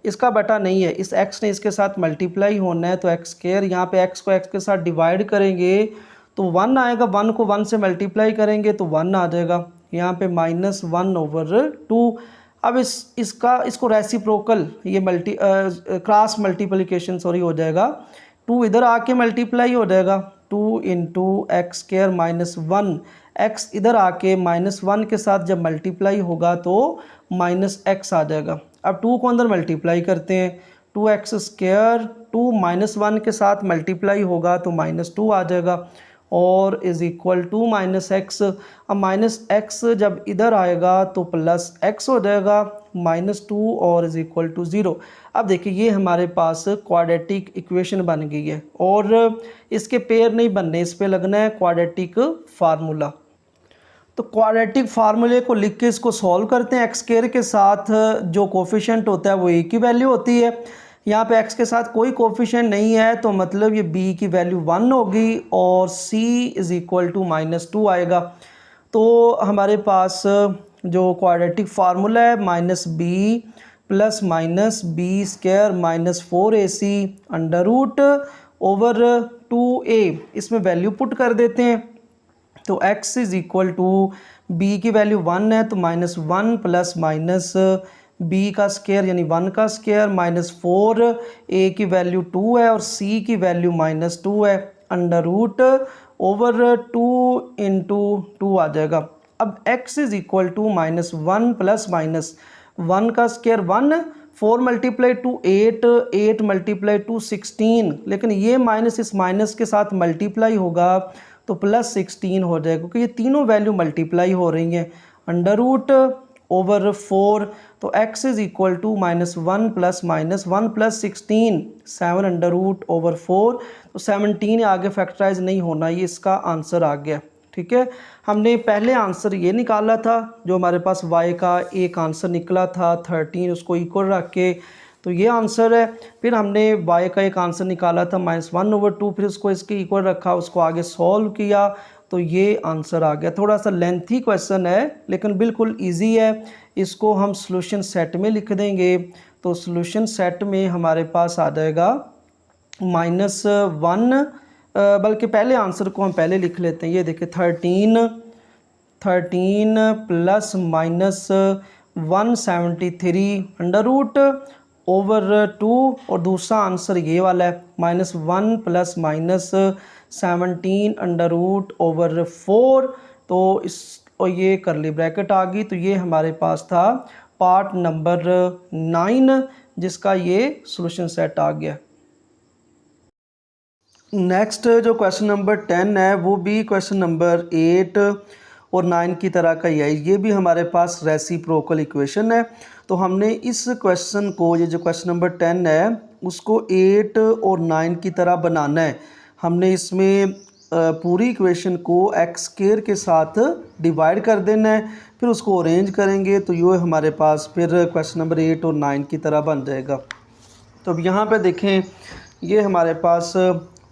इसका बटा नहीं है, इस x ने इसके साथ मल्टीप्लाई होना है तो x स्क्वायर, यहाँ पे x को x के साथ डिवाइड करेंगे तो 1 आएगा, 1 को 1 से मल्टीप्लाई करेंगे तो 1 आ जाएगा, यहाँ पे -1/2। अब इसको रेसिप्रोकल, ये क्रॉस मल्टीप्लिकेशन हो जाएगा, 2 इधर आके मल्टीप्लाई हो जाएगा, 2 into x square minus 1, x इधर आके -1 के साथ जब मल्टीप्लाई होगा तो -x आ जाएगा। अब 2 को अंदर मल्टीप्लाई करते हैं, 2x स्क्वायर 2 -1 के साथ मल्टीप्लाई होगा तो -2 आ जाएगा, और इज़ इक्वल टू -x। अब -x जब इधर आएगा तो +x हो जाएगा, -2 और इज़ इक्वल टू 0। अब देखिए ये हमारे पास क्वाड्रेटिक इक्वेशन बन गई है, और इसके पेयर नहीं बनने, इस पे लगना है क्वाड्रेटिक फार्मूला। तो क्वाड्रेटिक फार्मूले को लिख के इसको सॉल्व करते हैं। एक्स स्क्वायर के साथ जो कोफिशिएंट होता है वो ए की वैल्यू होती है, यहाँ पे x के साथ कोई कोफिशिएंट नहीं है तो मतलब ये b की वैल्यू 1 होगी और c इज़ इक्वल टू -2 आएगा। तो हमारे पास जो क्वाड्रेटिक फार्मूला है -b plus minus b square -4ac √/2a, इसमें वैल्यू पुट कर देते हैं। तो x is equal to b की वैल्यू 1 है तो -1 प्लस माइनस b का स्क्वायर यानी 1 का स्क्वायर -4, a की वैल्यू 2 है और c की वैल्यू -2 है, √/2 इंटू 2 आ जाएगा। अब x is equal to -1 plus minus 1 का square 1, 4 multiply two 8, 8 multiply two 16, लेकिन ये माइनस इस माइनस के साथ मल्टीप्लाई होगा तो +16 हो जाएगा, क्योंकि ये तीनों वैल्यू मल्टीप्लाई हो रही हैं, √/4। तो x is equal to -1 plus -1 plus 16, 7 √/4। तो 17 आगे फैक्टराइज नहीं होना, ये इसका आंसर आ गया। ठीक है, हमने पहले आंसर ये निकाला था, जो हमारे पास y का एक आंसर निकला था 13, उसको इक्वल रख के, तो ये आंसर है। फिर हमने y का एक आंसर निकाला था -1/2, फिर उसको इसके इक्वल रखा, उसको आगे सॉल्व किया तो ये आंसर आ गया। थोड़ा सा लेंथी क्वेश्चन है लेकिन बिल्कुल इजी है। इसको हम सॉल्यूशन सेट में लिख देंगे, तो सॉल्यूशन सेट में हमारे पास आ जाएगा -1, बल्कि पहले आंसर को हम पहले लिख लेते हैं। ये देखिए 13 प्लस माइनस 173 √/2, और दूसरा आंसर ये वाला है -1 प्लस माइनस 17 √/4। तो इस और ये करली ब्रैकेट आ गई, तो ये हमारे पास था पार्ट नंबर 9, जिसका ये सॉल्यूशन सेट आ गया। नेक्स्ट जो क्वेश्चन नंबर 10 है वो भी क्वेश्चन नंबर 8 और 9 की तरह का ही है। ये भी हमारे पास रेसिप्रोकल इक्वेशन है। तो हमने इस क्वेश्चन को, ये जो क्वेश्चन नंबर 10 है, उसको 8 और 9 की तरह बनाना है। हमने इसमें पूरी इक्वेशन को एक्स स्क्वायर के साथ डिवाइड कर देना है, फिर उसको अरेंज करेंगे तो ये हमारे पास फिर क्वेश्चन नंबर 8 और 9 की तरह बन जाएगा। तो अब यहाँ पे देखें, ये हमारे पास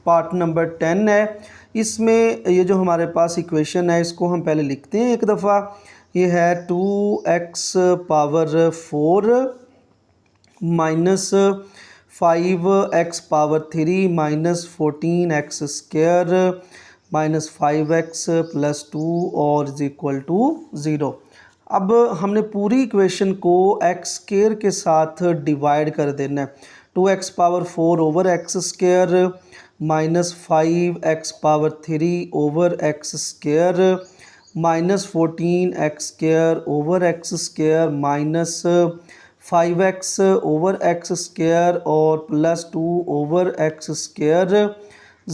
पार्ट नंबर 10 है। इसमें ये जो हमारे पास इक्वेशन है इसको हम पहले लिखते हैं एक दफ़ा। ये है 2x⁴ minus 5x⁴ minus 14x² minus 5x + 2 और इज इक्वल टू 0। अब हमने पूरी इक्वेशन को एक्स स्क्वायर के साथ डिवाइड कर देना है। 2x⁴ over x² minus 5x⁴ over x² -14x² over x square -5x over x square और +2 over x square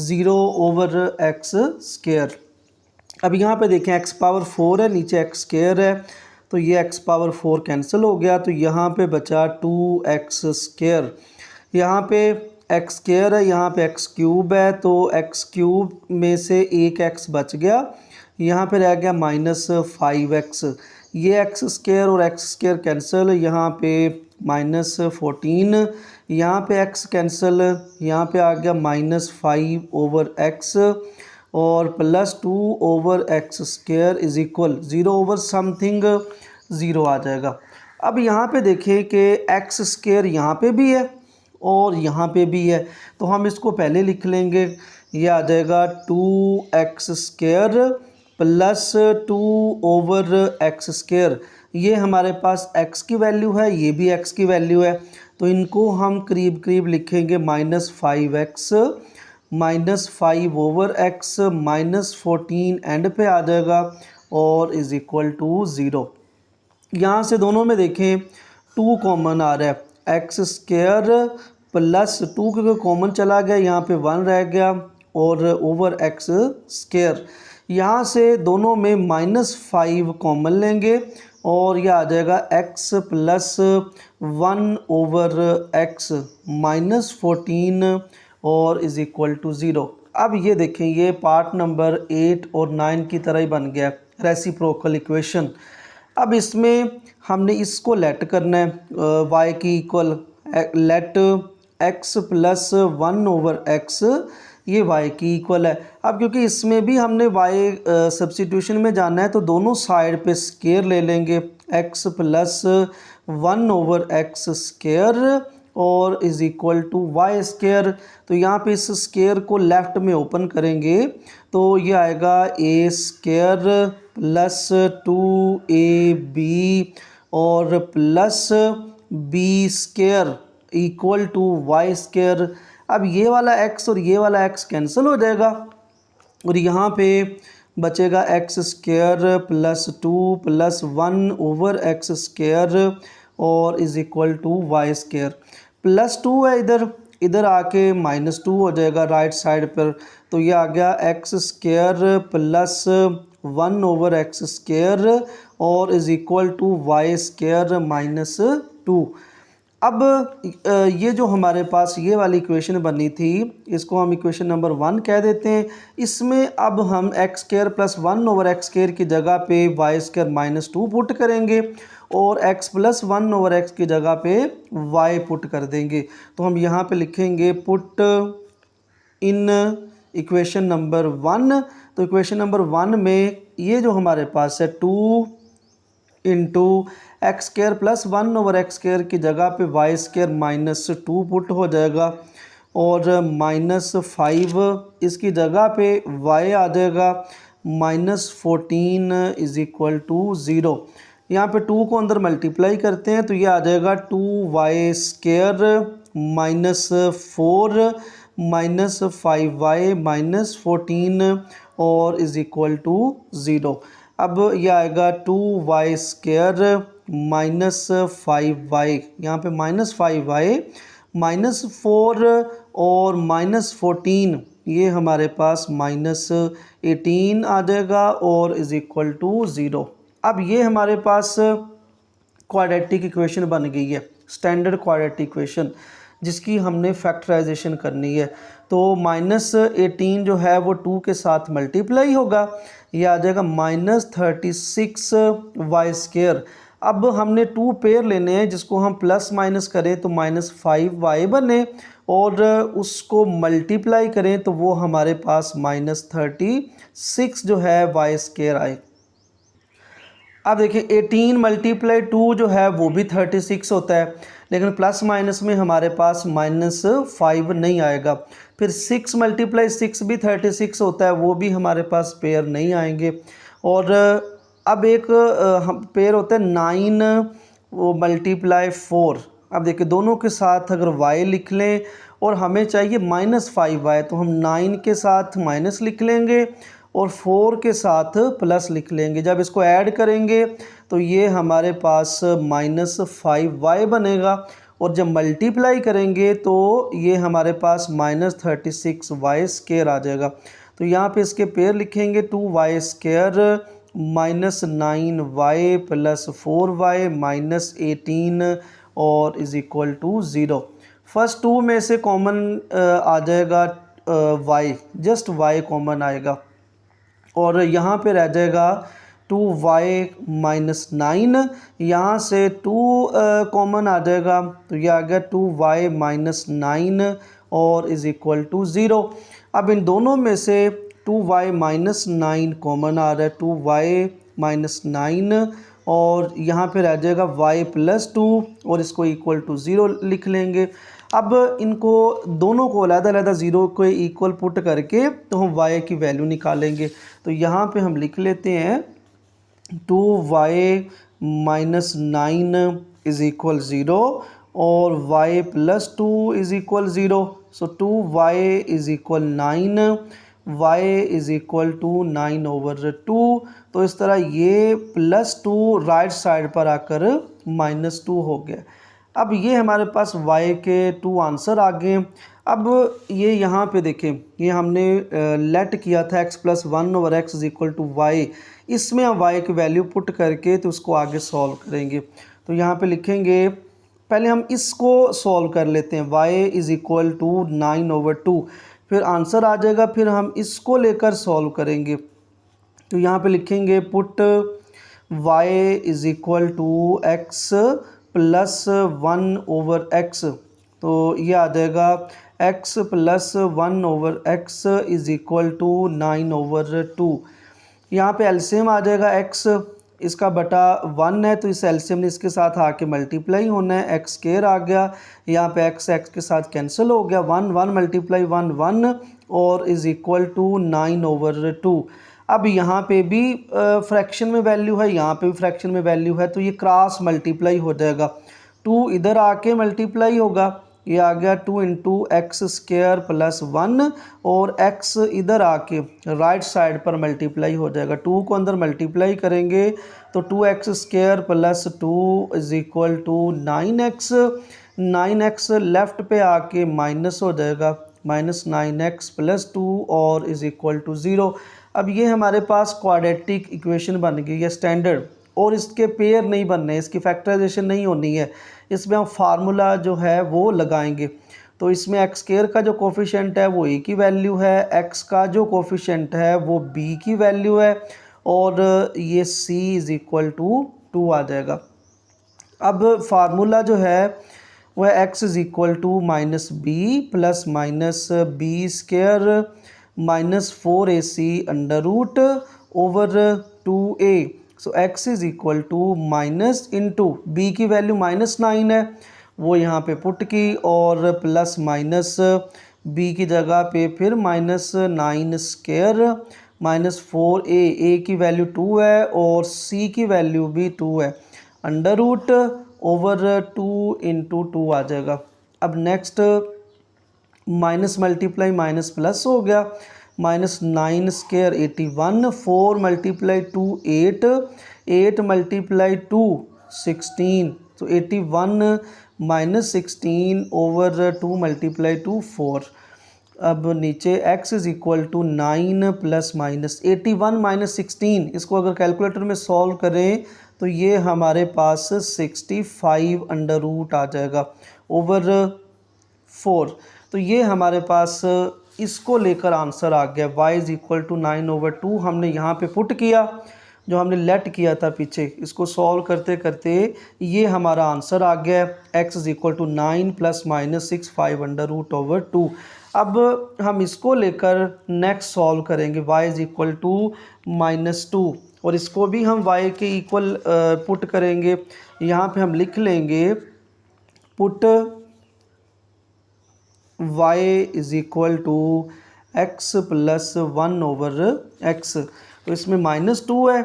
0 over x square. अब यहाँ पे देखें x पावर 4 है, नीचे एक्स स्क्वायर है, तो ये x पावर 4 कैंसिल हो गया, तो यहाँ पे बचा 2x स्क्वायर। यहाँ पे एक्स स्क्वायर है, यहाँ पे एक्स क्यूब है, तो एक्स क्यूब में से एक एक्स बच गया, यहाँ पे रह गया -5x। ये एक्स स्क्वायर और एक्स स्क्वायर कैंसिल, यहाँ पे -14, यहाँ पे एक्स कैंसिल, यहाँ पे आ गया -5 ओवर एक्स और +2 over x square is equal 0 over something 0 आ जाएगा। अब यहाँ पे देखें कि एक्स स्क्वायर यहाँ पे भी है और यहाँ पे भी है, तो हम इसको पहले लिख लेंगे। ये आ जाएगा 2x square +2 over x square. ये हमारे पास x की वैल्यू है, ये भी x की वैल्यू है, तो इनको हम करीब करीब लिखेंगे -5x -5 ओवर x -14 एंड पे आ जाएगा और इज़ इक्वल टू 0। यहाँ से दोनों में देखें 2 कॉमन आ रहा है, एक्स स्क्वायर +2 क्योंकि कॉमन चला गया, यहाँ पे 1 रह गया और ओवर एक्स स्क्वायर। यहाँ से दोनों में -5 कॉमन लेंगे और यह आ जाएगा x +1 ओवर x -14 और इज़ इक्वल टू 0। अब ये देखें, ये पार्ट नंबर 8 और 9 की तरह ही बन गया रेसिप्रोकल इक्वेशन। अब इसमें हमने इसको लेट करना है y की equal, let x +1 over x, ये y की इक्वल है। अब क्योंकि इसमें भी हमने y सब्स्टिट्यूशन में जाना है, तो दोनों साइड पे स्क्वायर ले लेंगे, x +1 ओवर x स्क्वायर और is equal to y square. तो यहाँ पे इस स्क्वायर को लेफ़्ट में ओपन करेंगे तो ये आएगा a स्क्वायर +2ab और plus b square equal to y square. अब ये वाला x और ये वाला x कैंसिल हो जाएगा और यहाँ पे बचेगा x square +2 +1 over x square और is equal to y square. +2 है इधर आके -2 हो जाएगा राइट साइड पर, तो ये आ गया x square +1 over x square और is equal to y square -2। अब ये जो हमारे पास ये वाली इक्वेशन बनी थी, इसको हम इक्वेशन नंबर 1 कह देते हैं। इसमें अब हम x square +1 over x square की जगह पे वाई स्क्वायर -2 पुट करेंगे और x +1 ओवर x की जगह पे y पुट कर देंगे। तो हम यहाँ पे लिखेंगे पुट इन इक्वेशन नंबर 1। तो इक्वेशन नंबर 1 में ये जो हमारे पास है 2 into x square +1 over x square की जगह पे वाई स्क्वायर -2 पुट हो जाएगा और -5 इसकी जगह पे y आ जाएगा -14 इज़ इक्वल टू 0। यहाँ पे 2 को अंदर मल्टीप्लाई करते हैं तो ये आ जाएगा 2y स्क्वायर -4 -5y -14 और इज़ इक्वल टू 0। अब यह आएगा 2y स्क्वायर -5y, यहाँ पे -5y -4 और -14, ये हमारे पास -18 आ जाएगा और इज़ इक्वल टू 0। अब ये हमारे पास क्वाड्रेटिक इक्वेशन बन गई है, स्टैंडर्ड क्वाड्रेटिक इक्वेशन, जिसकी हमने फैक्टराइजेशन करनी है। तो -18 जो है वो 2 के साथ मल्टीप्लाई होगा, ये आ जाएगा -36 वाई स्क्वायर। अब हमने 2 पेयर लेने हैं जिसको हम प्लस माइनस करें तो -5y बने और उसको मल्टीप्लाई करें तो वो हमारे पास -36 जो है वाई स्क्वायर आए। अब देखिए 18 × 2 जो है वो भी 36 होता है, लेकिन प्लस माइनस में हमारे पास -5 नहीं आएगा। फिर 6 × 6 भी 36 होता है, वो भी हमारे पास पेयर नहीं आएंगे। और अब एक पेयर होता है 9 × 4। अब देखिए दोनों के साथ अगर y लिख लें और हमें चाहिए -5y, तो हम 9 के साथ माइनस लिख लेंगे और 4 के साथ प्लस लिख लेंगे। जब इसको ऐड करेंगे तो ये हमारे पास -5y बनेगा, और जब मल्टीप्लाई करेंगे तो ये हमारे पास -36y² आ जाएगा। तो यहाँ पे इसके पेयर लिखेंगे 2y² -9y + 4y -18 और इज़ इक्वल टू 0। फर्स्ट 2 में से कॉमन आ जाएगा y, जस्ट y कॉमन आएगा, और यहाँ पे रह जाएगा 2y - 9, यहाँ से 2 कॉमन आ जाएगा, तो ये आ गया 2y - 9 और इज़ इक्वल टू 0। अब इन दोनों में से 2y - 9 कॉमन आ रहा है, 2y - 9, और यहाँ पे रह जाएगा y + 2 और इसको इक्वल टू 0 लिख लेंगे। अब इनको दोनों को अलग-अलग 0 को इक्वल पुट करके तो हम y की वैल्यू निकालेंगे। तो यहाँ पे हम लिख लेते हैं 2y - 9 इज़ इक्वल 0 और y + 2 is equal 0। So 2y is equal 9, y is equal to 9/2। तो इस तरह ये +2 राइट साइड पर आकर -2 हो गया। अब ये हमारे पास y के 2 आंसर आ गए। अब ये यहाँ पे देखें, ये हमने लेट किया था x + 1/x is equal to y, इसमें हम y की वैल्यू पुट करके तो उसको आगे सॉल्व करेंगे। तो यहाँ पे लिखेंगे, पहले हम इसको सॉल्व कर लेते हैं, y इज़ इक्वल टू 9/2, फिर आंसर आ जाएगा, फिर हम इसको लेकर सॉल्व करेंगे। तो यहाँ पे लिखेंगे put y is equal to x + 1/x, तो ये आ जाएगा x + 1/x is equal to 9/2। यहाँ पे एलसीएम आ जाएगा x, इसका बटा 1 है तो इस एलसीएम ने इसके साथ आके मल्टीप्लाई होना है, x² आ गया, यहाँ पे x के साथ कैंसिल हो गया, 1 1 × 1 1 और इज़ इक्वल टू 9/2। अब यहाँ पे भी फ्रैक्शन में वैल्यू है, यहाँ पे भी फ्रैक्शन में वैल्यू है, तो ये क्रॉस मल्टीप्लाई हो जाएगा, 2 इधर आके मल्टीप्लाई होगा, ये आ गया 2 × x² + 1 और x इधर आके राइट साइड पर मल्टीप्लाई हो जाएगा, 2 को अंदर मल्टीप्लाई करेंगे तो 2x² + 2 is equal to 9x, 9x left पे आके माइनस हो जाएगा, -9x + 2 और इज़ इक्वल टू 0। अब ये हमारे पास क्वाड्रेटिक इक्वेशन बन गई है स्टैंडर्ड, और इसके पेयर नहीं बनने, इसकी फैक्टराइजेशन नहीं होनी है, इसमें हम फार्मूला जो है वो लगाएंगे। तो इसमें x² का जो कोफिशिएंट है वो a की वैल्यू है, x का जो कोफिशिएंट है वो b की वैल्यू है, और ये c इज़ इक्वल टू 2 आ जाएगा। अब फार्मूला जो है वह x is equal to -b + -b² -4ac√2a। So x is equal to minus into b की वैल्यू -9 है, वो यहाँ पे पुट की, और प्लस माइनस b की जगह पे फिर -9² -4a की वैल्यू 2 है और c की वैल्यू भी 2 है, √2 × 2 आ जाएगा। अब next minus multiply minus plus हो गया, -9² 81, 4 × 2 8, 8 × 2 16, तो 81 -16/2 × 2 4। अब नीचे x इज़ इक्वल टू 9 + -81 - 16, इसको अगर कैलकुलेटर में सॉल्व करें तो ये हमारे पास 65 आ जाएगा ओवर 4। तो ये हमारे पास इसको लेकर आंसर आ गया, y इज़ इक्वल टू 9/2 हमने यहाँ पे पुट किया, जो हमने लेट किया था पीछे, इसको सॉल्व करते करते ये हमारा आंसर आ गया, x इज़ इक्वल टू 9 ± 65/2। अब हम इसको लेकर नेक्स्ट सॉल्व करेंगे, y इज़ इक्वल टू -2, और इसको भी हम y के इक्वल पुट करेंगे। यहाँ पे हम लिख लेंगे put y is equal to x + 1/x। तो इसमें -2 है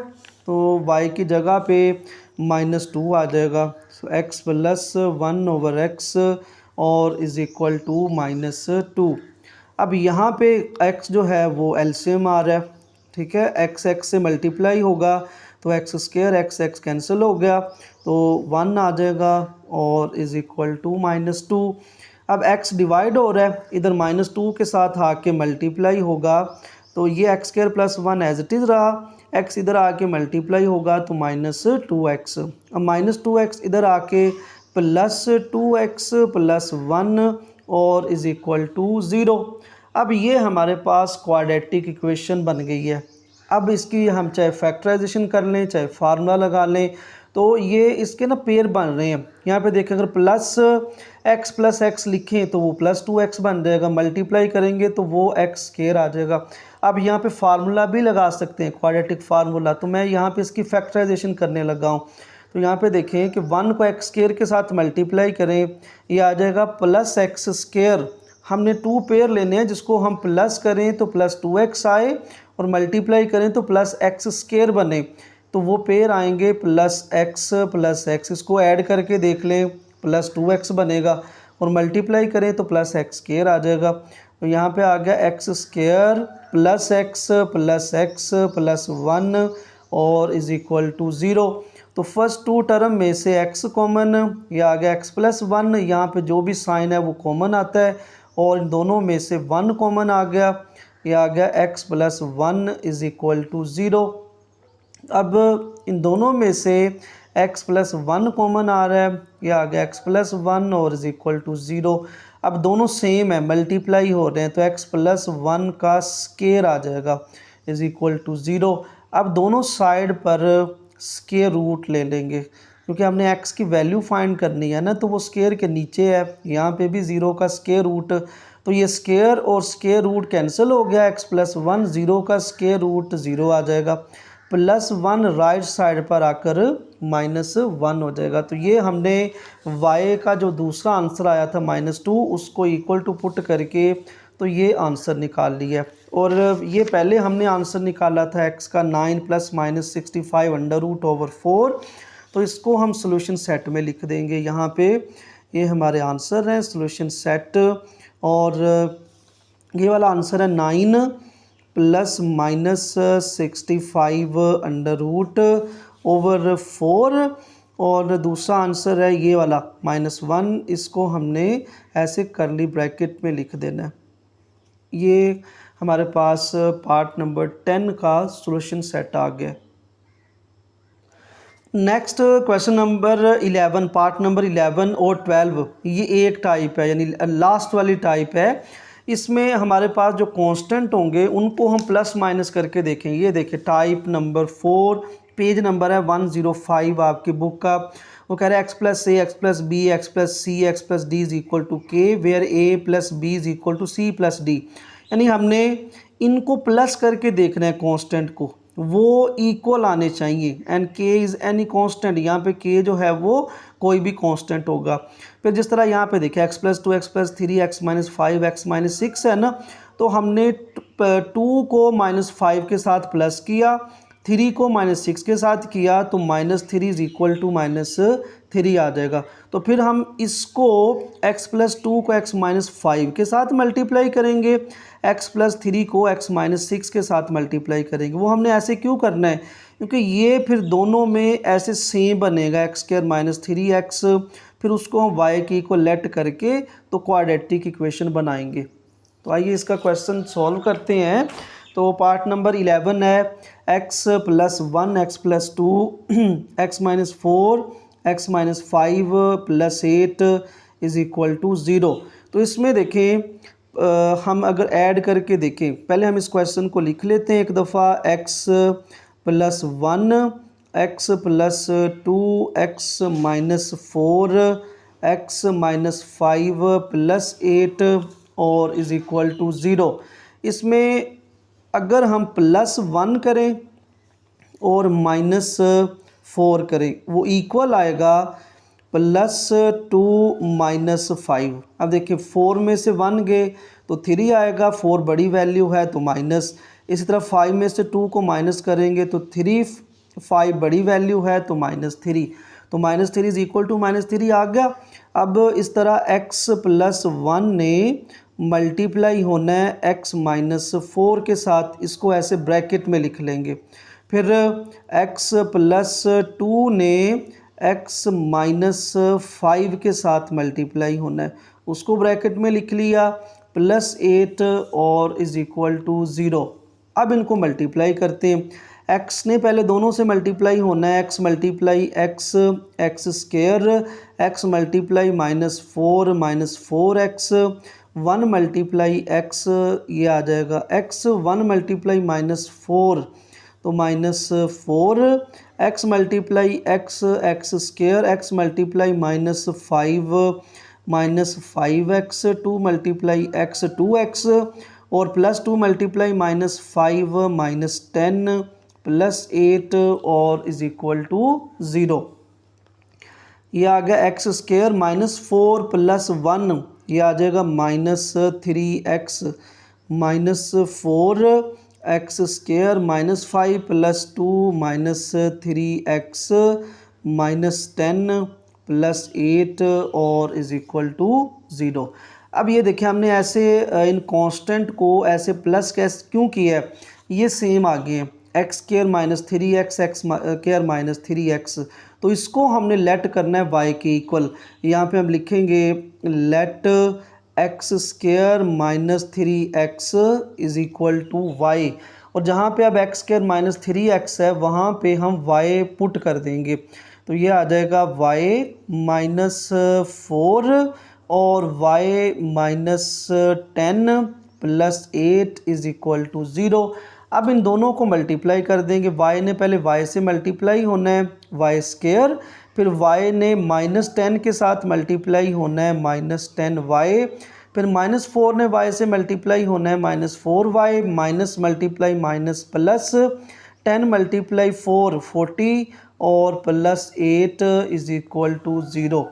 तो y की जगह पे -2 आ जाएगा, सो x + 1/x और इज़ इक्वल टू -2। अब यहाँ पे x जो है वो एलसीएम आ रहा है, ठीक है, एक्स एक्स से मल्टीप्लाई होगा तो x square x x cancel हो गया तो 1 आ जाएगा और इज़ इक्वल टू -2। अब x डिवाइड हो रहा है, इधर -2 के साथ आके मल्टीप्लाई होगा तो ये x square plus 1 as it is रहा, x इधर आके मल्टीप्लाई होगा तो -2x। अब -2x इधर आके +2x प्लस 1 और इज़ इक्वल टू 0। अब ये हमारे पास क्वाड्रेटिक इक्वेशन बन गई है। अब इसकी हम चाहे फैक्टराइजेशन कर लें चाहे फार्मूला लगा लें तो ये इसके ना पेयर बन रहे हैं। यहाँ पे देखें अगर प्लस एक्स लिखें तो वो +2x बन जाएगा, मल्टीप्लाई करेंगे तो वो एक्स स्क्वायर आ जाएगा। अब यहाँ पे फार्मूला भी लगा सकते हैं क्वाड्रेटिक फार्मूला, तो मैं यहाँ पे इसकी फैक्टराइजेशन करने लगा हूँ। तो यहाँ पे देखें कि 1 को एक्स स्क्वायर के साथ मल्टीप्लाई करें, ये आ जाएगा +x स्क्वायर। हमने 2 पेयर लेने हैं, जिसको हम प्लस करें तो +2x आए और मल्टीप्लाई करें तो +x स्क्वायर बने, तो वो पेयर आएंगे +x, इसको ऐड करके देख लें +2x बनेगा और मल्टीप्लाई करें तो +x स्क्वायर आ जाएगा। तो यहाँ पे आ गया एक्स स्क्वायर +x प्लस 1 और इज़ इक्वल टू 0। तो फर्स्ट 2 टर्म में से x कॉमन, ये आ गया x प्लस 1, यहाँ पे जो भी साइन है वो कॉमन आता है और इन दोनों में से 1 कॉमन आ गया, ये आ गया x plus 1 is equal to 0। अब इन दोनों में से x प्लस 1 कॉमन आ रहा है, ये आ गया x प्लस 1 और इज़ इक्वल टू 0। अब दोनों सेम है, मल्टीप्लाई हो रहे हैं तो x प्लस 1 का स्क्वायर आ जाएगा इज़ इक्वल टू 0। अब दोनों साइड पर स्क्वायर रूट ले लेंगे क्योंकि हमने x की वैल्यू फाइंड करनी है ना, तो वो स्क्वायर के नीचे है, यहाँ पे भी 0 का स्क्वायर रूट, तो ये स्क्वायर और स्क्वायर रूट कैंसिल हो गया, x प्लस 1 0 का स्क्वायर रूट 0 आ जाएगा, +1 राइट साइड पर आकर -1 हो जाएगा। तो ये हमने y का जो दूसरा आंसर आया था -2 उसको इक्वल टू पुट करके तो ये आंसर निकाल लिया। और ये पहले हमने आंसर निकाला था x का 9 ± 65√4, तो इसको हम सॉल्यूशन सेट में लिख देंगे। यहाँ पे ये हमारे आंसर हैं सॉल्यूशन सेट, और ये वाला आंसर है 9 ± 65√4 और दूसरा आंसर है ये वाला -1, इसको हमने ऐसे करली ब्रैकेट में लिख देना है। ये हमारे पास पार्ट नंबर 10 का सॉल्यूशन सेट आ गया। Next question number 11, part number 11 और 12, ये एक टाइप है यानी लास्ट वाली टाइप है। इसमें हमारे पास जो कांस्टेंट होंगे उनको हम प्लस माइनस करके देखेंगे। ये देखें टाइप नंबर 4, पेज नंबर है 105 आपकी बुक का। वो कह रहा है x plus a x plus b x plus c x plus d is equal to k, where a plus b is equal to c plus d. यानी हमने इनको प्लस करके देखना है कांस्टेंट को, वो इक्वल आने चाहिए। एंड के इज़ एनी कांस्टेंट, यहाँ पे के जो है वो कोई भी कांस्टेंट होगा। फिर जिस तरह यहाँ पे देखिए x plus 2 x plus 3 x minus 5 x minus 6 है ना, तो हमने 2 को -5 के साथ प्लस किया, 3 को -6 के साथ किया तो -3 इज इक्वल टू -3 आ जाएगा। तो फिर हम इसको x प्लस 2 को x माइनस 5 के साथ मल्टीप्लाई करेंगे, x प्लस 3 को x माइनस 6 के साथ मल्टीप्लाई करेंगे। वो हमने ऐसे क्यों करना है, क्योंकि ये फिर दोनों में ऐसे सेम बनेगा x² माइनस 3x, फिर उसको हम y की को लेट करके तो क्वाड्रेटिक इक्वेशन बनाएंगे। तो आइए इसका क्वेश्चन सॉल्व करते हैं। तो पार्ट नंबर 11 है x plus 1 x plus 2 x minus 4 x minus 5 plus 8 is equal to 0। तो इसमें देखें हम अगर ऐड करके देखें, पहले हम इस क्वेश्चन को लिख लेते हैं एक दफ़ा। x plus 1 x plus 2 x minus 4 x minus 5 plus 8 और इज़ इक्वल टू 0। इसमें अगर हम +1 करें और -4 करें वो इक्वल आएगा +2 -5। अब देखिए 4 में से 1 गए तो 3 आएगा, 4 बड़ी वैल्यू है तो माइनस। इसी तरह 5 में से 2 को माइनस करेंगे तो 3, 5 बड़ी वैल्यू है तो -3, तो -3 इज इक्वल टू -3 आ गया। अब इस तरह x प्लस 1 ने मल्टीप्लाई होना है x माइनस 4 के साथ, इसको ऐसे ब्रैकेट में लिख लेंगे। फिर x प्लस 2 ने x माइनस 5 के साथ मल्टीप्लाई होना है, उसको ब्रैकेट में लिख लिया, प्लस 8 और इज़ इक्वल टू 0। अब इनको मल्टीप्लाई करते हैं। x ने पहले दोनों से मल्टीप्लाई होना है, x multiply x x square, x multiply minus 4x, 1 multiply x, ये आ जाएगा x, 1 मल्टीप्लाई माइनस 4 तो minus 4, x multiply x x square, x multiply minus 5x, 2 multiply x 2x, और plus 2 multiply minus 5 minus 10 plus 8 और is equal to 0। ये आ गया x square minus 4 plus 1, ये आ जाएगा minus 3x, minus 4x square minus 5 plus 2 minus 3x minus 10 plus 8 और is equal to 0। अब ये देखिए हमने ऐसे इन कांस्टेंट को ऐसे प्लस कैसे क्यों किया है, ये सेम आ गए हैं, x square minus 3x, x square minus 3x, तो इसको हमने लेट करना है y के इक्वल। यहाँ पे हम लिखेंगे let x square minus 3x is equal to y, और जहाँ पे अब एक्स स्केयर माइनस 3x है वहाँ पे हम y पुट कर देंगे, तो ये आ जाएगा y माइनस 4 और y minus 10 plus 8 is equal to 0। अब इन दोनों को मल्टीप्लाई कर देंगे, y ने पहले y से मल्टीप्लाई होना है y स्केयर, फिर y ने माइनस 10 के साथ मल्टीप्लाई होना है माइनस 10y, फिर माइनस 4 ने y से मल्टीप्लाई होना है minus 4y, minus multiply minus plus 10 multiply 4 40 और प्लस 8 इज इक्वल टू 0।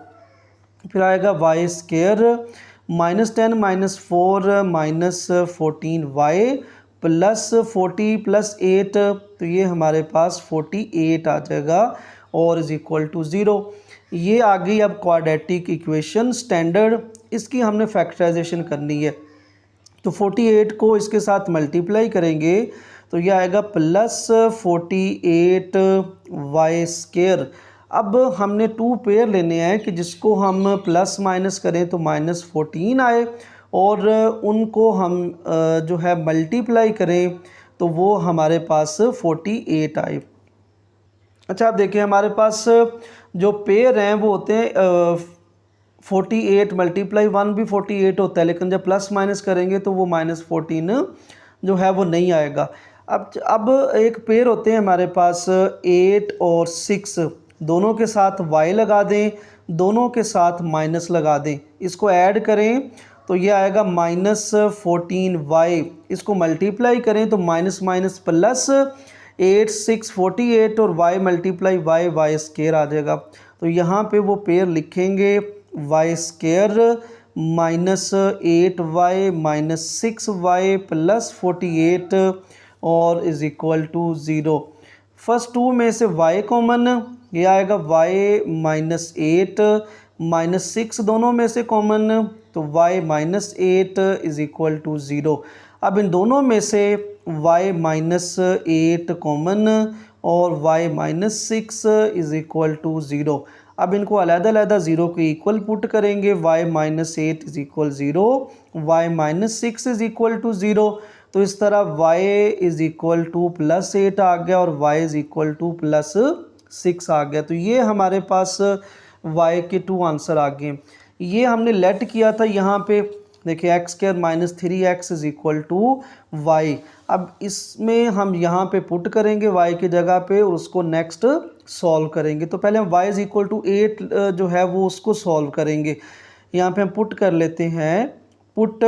फिर आएगा y square minus 10 minus 4 minus 14y plus 40 plus 8, तो ये हमारे पास 48 आ जाएगा और इज इक्वल टू 0। ये आ गई अब क्वाड्रेटिक इक्वेशन स्टैंडर्ड, इसकी हमने फैक्टराइजेशन करनी है, तो 48 को इसके साथ मल्टीप्लाई करेंगे तो ये आएगा प्लस 48y स्केयर। अब हमने 2 पेयर लेने हैं कि जिसको हम प्लस माइनस करें तो माइनस 14 आए, और उनको हम जो है मल्टीप्लाई करें तो वो हमारे पास 48 आए। अच्छा आप देखिए हमारे पास जो पेयर हैं वो होते हैं 48 मल्टीप्लाई 1 भी 48 होता है, लेकिन जब प्लस माइनस करेंगे तो वो माइनस 14 जो है वो नहीं आएगा। अब एक पेयर होते हैं हमारे पास 8 और 6, दोनों के साथ y लगा दें, दोनों के साथ माइनस लगा दें, इसको ऐड करें तो ये आएगा माइनस 14y, इसको मल्टीप्लाई करें तो माइनस माइनस प्लस 8 6 48 और y मल्टीप्लाई y स्केयर आ जाएगा। तो यहाँ पे वो पेयर लिखेंगे y square minus 8y minus 6y plus 48 और इज इक्वल टू 0। फर्स्ट 2 में से y कॉमन, ये आएगा y माइनस 8 माइनस 6, दोनों में से कॉमन तो y minus 8 is equal to 0। अब इन दोनों में से y माइनस 8 कॉमन और y minus 6 is equal to 0। अब इनको अलग-अलग 0 के इक्वल पुट करेंगे, y minus 8 is equal 0, y minus 6 is equal to 0, तो इस तरह y is equal to plus 8 आ गया और y is equal to plus 6 आ गया। तो ये हमारे पास y के 2 आंसर आ गए। ये हमने लेट किया था यहाँ पे, देखिए x square minus 3x is equal to y. अब इसमें हम यहाँ पे पुट करेंगे y की जगह पे और उसको नेक्स्ट सॉल्व करेंगे। तो पहले हम y इज इक्वल टू 8 जो है वो उसको सॉल्व करेंगे। यहाँ पे हम पुट कर लेते हैं, put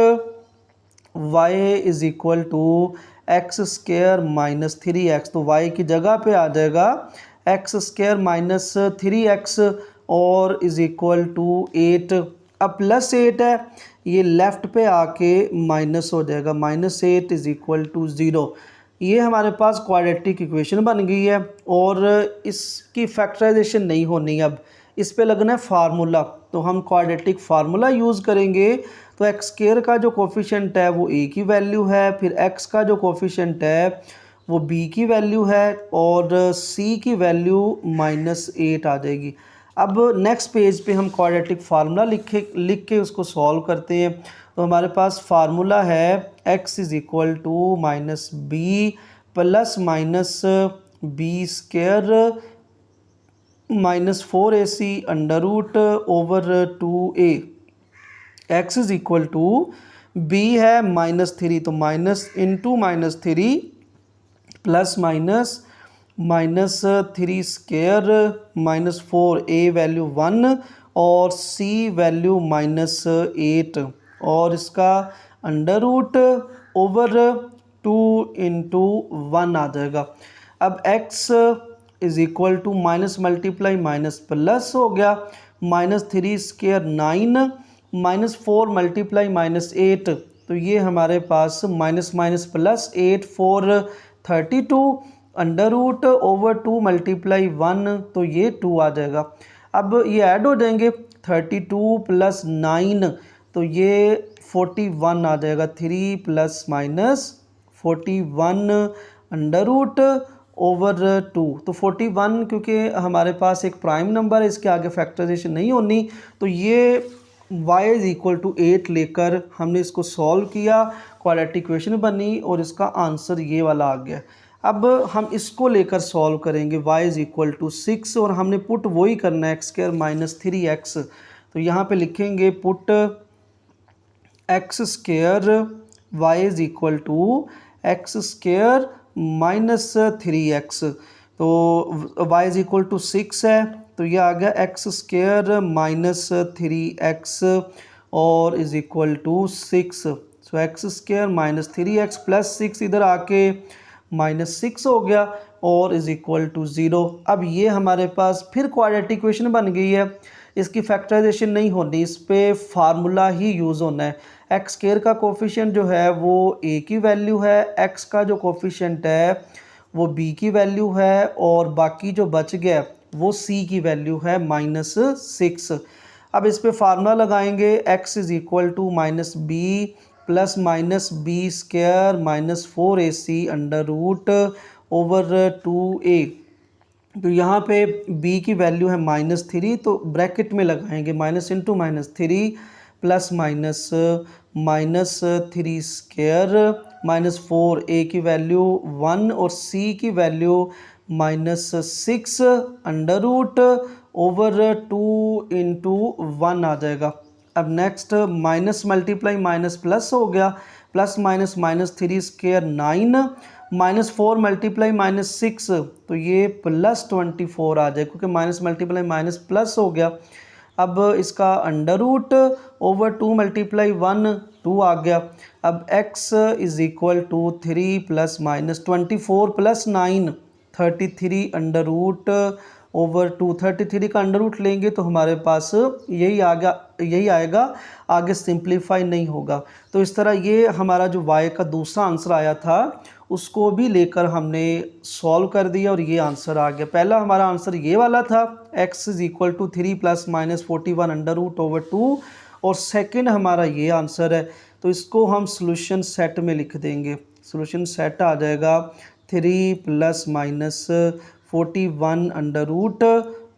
y is equal to x square minus 3x, तो y की जगह पे आ जाएगा एक्स स्क्वायर माइनस 3x और इज इक्वल टू 8। अब प्लस 8 है, ये लेफ़्ट पे आके माइनस हो जाएगा, माइनस 8 इज इक्वल टू 0। ये हमारे पास क्वाड्रेटिक इक्वेशन बन गई है और इसकी फैक्टराइजेशन नहीं होनी। अब इस पे लगना है फार्मूला, तो हम क्वाड्रेटिक फार्मूला यूज़ करेंगे। तो एक्स स्क्वायर का जो कोफिशिएंट है वो ए की वैल्यू है, फिर एक्स का जो कोफिशिएंट है वो बी की वैल्यू है, और सी की वैल्यू -8 आ जाएगी। अब नेक्स्ट पेज पे हम क्वाड्रेटिक फार्मूला लिख के उसको सॉल्व करते हैं। तो हमारे पास फार्मूला है x is equal to minus b plus minus b square -4ac under root over 2a। x is equal to b है -3, तो माइनस इंटू -3 प्लस -3 स्क्वायर -4a वैल्यू 1 और c वैल्यू -8, और इसका अंडर रूट ओवर 2 इंटू 1 आ जाएगा। अब x is equal to minus multiply minus plus हो गया, -3 स्क्वायर 9 -4 मल्टीप्लाई -8, तो ये हमारे पास minus minus plus 8 4 32 under root over 2 multiply 1, तो ये 2 आ जाएगा। अब ये ऐड हो जाएंगे 32 प्लस 9, तो ये 41 आ जाएगा। 3 plus minus 41 under root over 2, तो 41 क्योंकि हमारे पास एक प्राइम नंबर है, इसके आगे फैक्टराइजेशन नहीं होनी, तो ये y इज़ इक्वल टू 8 लेकर हमने इसको सॉल्व किया, क्वाड्रेटिक इक्वेशन बनी और इसका आंसर ये वाला आ गया। अब हम इसको लेकर सॉल्व करेंगे y इज़ इक्वल टू 6, और हमने पुट वही करना है x स्क्वायर -3x। तो यहाँ पे लिखेंगे put x square y is equal to x square -3x, तो y इज़ इक्वल टू 6 है, तो ये आ गया x स्क्वायर -3x और is equal to 6। So x square -3x plus 6 इधर आके -6 हो गया और इज़ इक्वल टू 0। अब ये हमारे पास फिर क्वाड्रेटिक इक्वेशन बन गई है, इसकी फैक्टराइजेशन नहीं होनी, इस पे फार्मूला ही यूज़ होना है। एक्स स्क्वायर का कोफिशिएंट जो है वो a की वैल्यू है, x का जो कोफिशिएंट है वो b की वैल्यू है, और बाकी जो बच गया वो c की वैल्यू है -6। अब इस पे फार्मूला लगाएंगे, x is equal to minus b plus minus b square -4ac under root over 2a। तो यहाँ पे b की वैल्यू है -3, तो ब्रैकेट में लगाएंगे माइनस इंटू -3 प्लस -3 स्क्वायर -4a की वैल्यू 1 और c की value -6 under root over 2 into 1 आ जाएगा। अब next minus multiply minus plus हो गया, प्लस -3 स्क्वायर 9 -4 मल्टीप्लाई -6, तो ये +24 आ जाए क्योंकि माइनस मल्टीप्लाई माइनस प्लस हो गया। अब इसका अंडर रूट ओवर 2 मल्टीप्लाई 1 2 आ गया। अब x is equal to 3 plus -24 plus 9 33 under root over 2। 33 का अंडर रूट लेंगे तो हमारे पास यही आएगा, आगे सिंप्लीफाई नहीं होगा। तो इस तरह ये हमारा जो y का दूसरा आंसर आया था उसको भी लेकर हमने सॉल्व कर दिया और ये आंसर आ गया। पहला हमारा आंसर ये वाला था x is equal to 3 plus -41 under root over 2, और सेकंड हमारा ये आंसर है। तो इसको हम सॉल्यूशन सेट में लिख देंगे। सॉल्यूशन सेट आ जाएगा 3 प्लस -41 अंडर रूट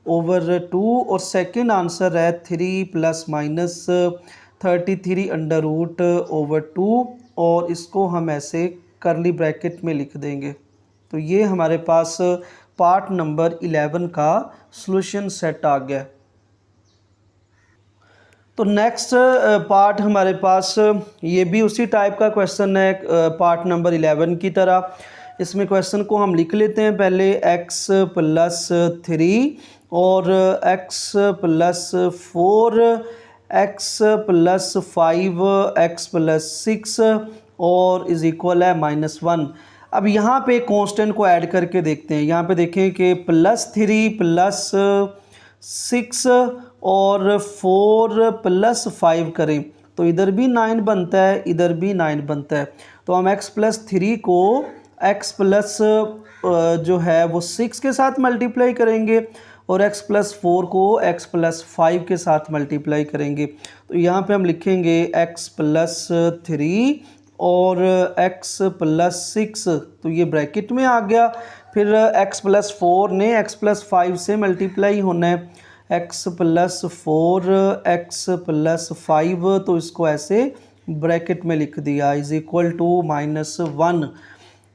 ओवर 2, और सेकंड आंसर है 3 प्लस -33 अंडर रूट ओवर 2, और इसको हम ऐसे करली ब्रैकेट में लिख देंगे। तो ये हमारे पास पार्ट नंबर 11 का सॉल्यूशन सेट आ गया। तो नेक्स्ट पार्ट हमारे पास ये भी उसी टाइप का क्वेश्चन है पार्ट नंबर 11 की तरह। इसमें क्वेश्चन को हम लिख लेते हैं पहले x प्लस 3 और x plus 4, x plus 5, x plus 6 और इज़ इक्वल है -1। अब यहाँ पे कांस्टेंट को ऐड करके देखते हैं। यहाँ पे देखें कि +3 प्लस 6 और 4 प्लस 5 करें तो इधर भी 9 बनता है, इधर भी 9 बनता है। तो हम x प्लस 3 को x प्लस जो है वो 6 के साथ मल्टीप्लाई करेंगे और x प्लस 4 को x प्लस 5 के साथ मल्टीप्लाई करेंगे। तो यहाँ पे हम लिखेंगे x प्लस 3 और x प्लस 6, तो ये ब्रैकेट में आ गया। फिर x प्लस 4 ने x प्लस 5 से मल्टीप्लाई होना है, x प्लस 4 x प्लस 5, तो इसको ऐसे ब्रैकेट में लिख दिया इज इक्वल टू -1।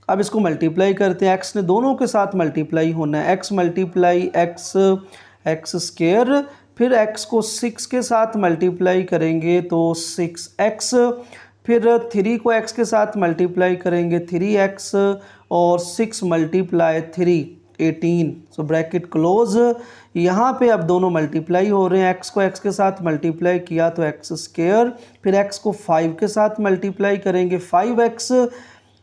अब इसको मल्टीप्लाई करते हैं, x ने दोनों के साथ मल्टीप्लाई होना है, x मल्टीप्लाई x स्क्वायर, फिर x को 6 के साथ मल्टीप्लाई करेंगे तो 6x, फिर 3 को x के साथ मल्टीप्लाई करेंगे 3x, और 6 मल्टीप्लाई 3 18, सो ब्रैकेट क्लोज। यहाँ पे अब दोनों मल्टीप्लाई हो रहे हैं, x को x के साथ मल्टीप्लाई किया तो x स्क्वायर, फिर x को 5 के साथ मल्टीप्लाई करेंगे 5x,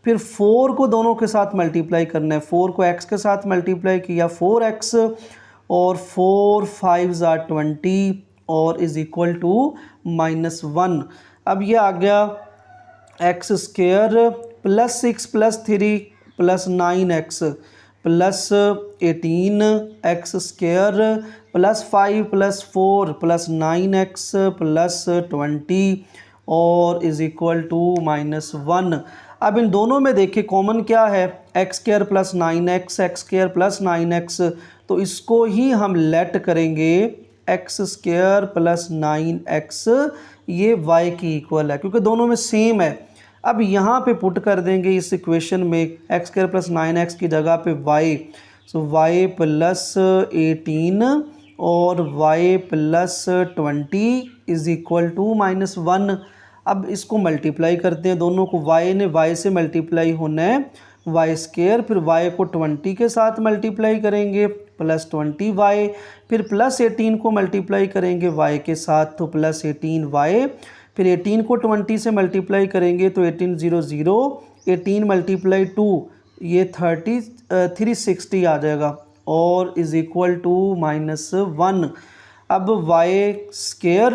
फिर 4 को दोनों के साथ मल्टीप्लाई करना है, 4 को x के साथ मल्टीप्लाई किया 4x, और 4 5 are 20 और इज इक्वल टू -1। अब ये आ गया x square plus 6 plus 3 plus 9x plus 18 x square plus 5 plus 4 plus 9x plus 20 और इज इक्वल टू -1। अब इन दोनों में देखिए कॉमन क्या है, x square plus 9x, x square plus 9x, तो इसको ही हम लेट करेंगे एक्स स्क्वायर प्लस 9x, ये y की इक्वल है क्योंकि दोनों में सेम है। अब यहाँ पे पुट कर देंगे इस इक्वेशन में एक्स स्क्वायर प्लस 9x की जगह पे y, सो y प्लस 18 और y plus 20 is equal to -1। अब इसको मल्टीप्लाई करते हैं, दोनों को, y ने y से मल्टीप्लाई होना है y स्क्वायर, फिर y को 20 के साथ मल्टीप्लाई करेंगे प्लस 20y, फिर प्लस 18 को मल्टीप्लाई करेंगे y के साथ तो प्लस 18y, फिर 18 को 20 से मल्टीप्लाई करेंगे तो 18 0 0, 18 मल्टीप्लाई 2 ये 360 आ जाएगा और इज इक्वल टू -1। अब y स्क्वायर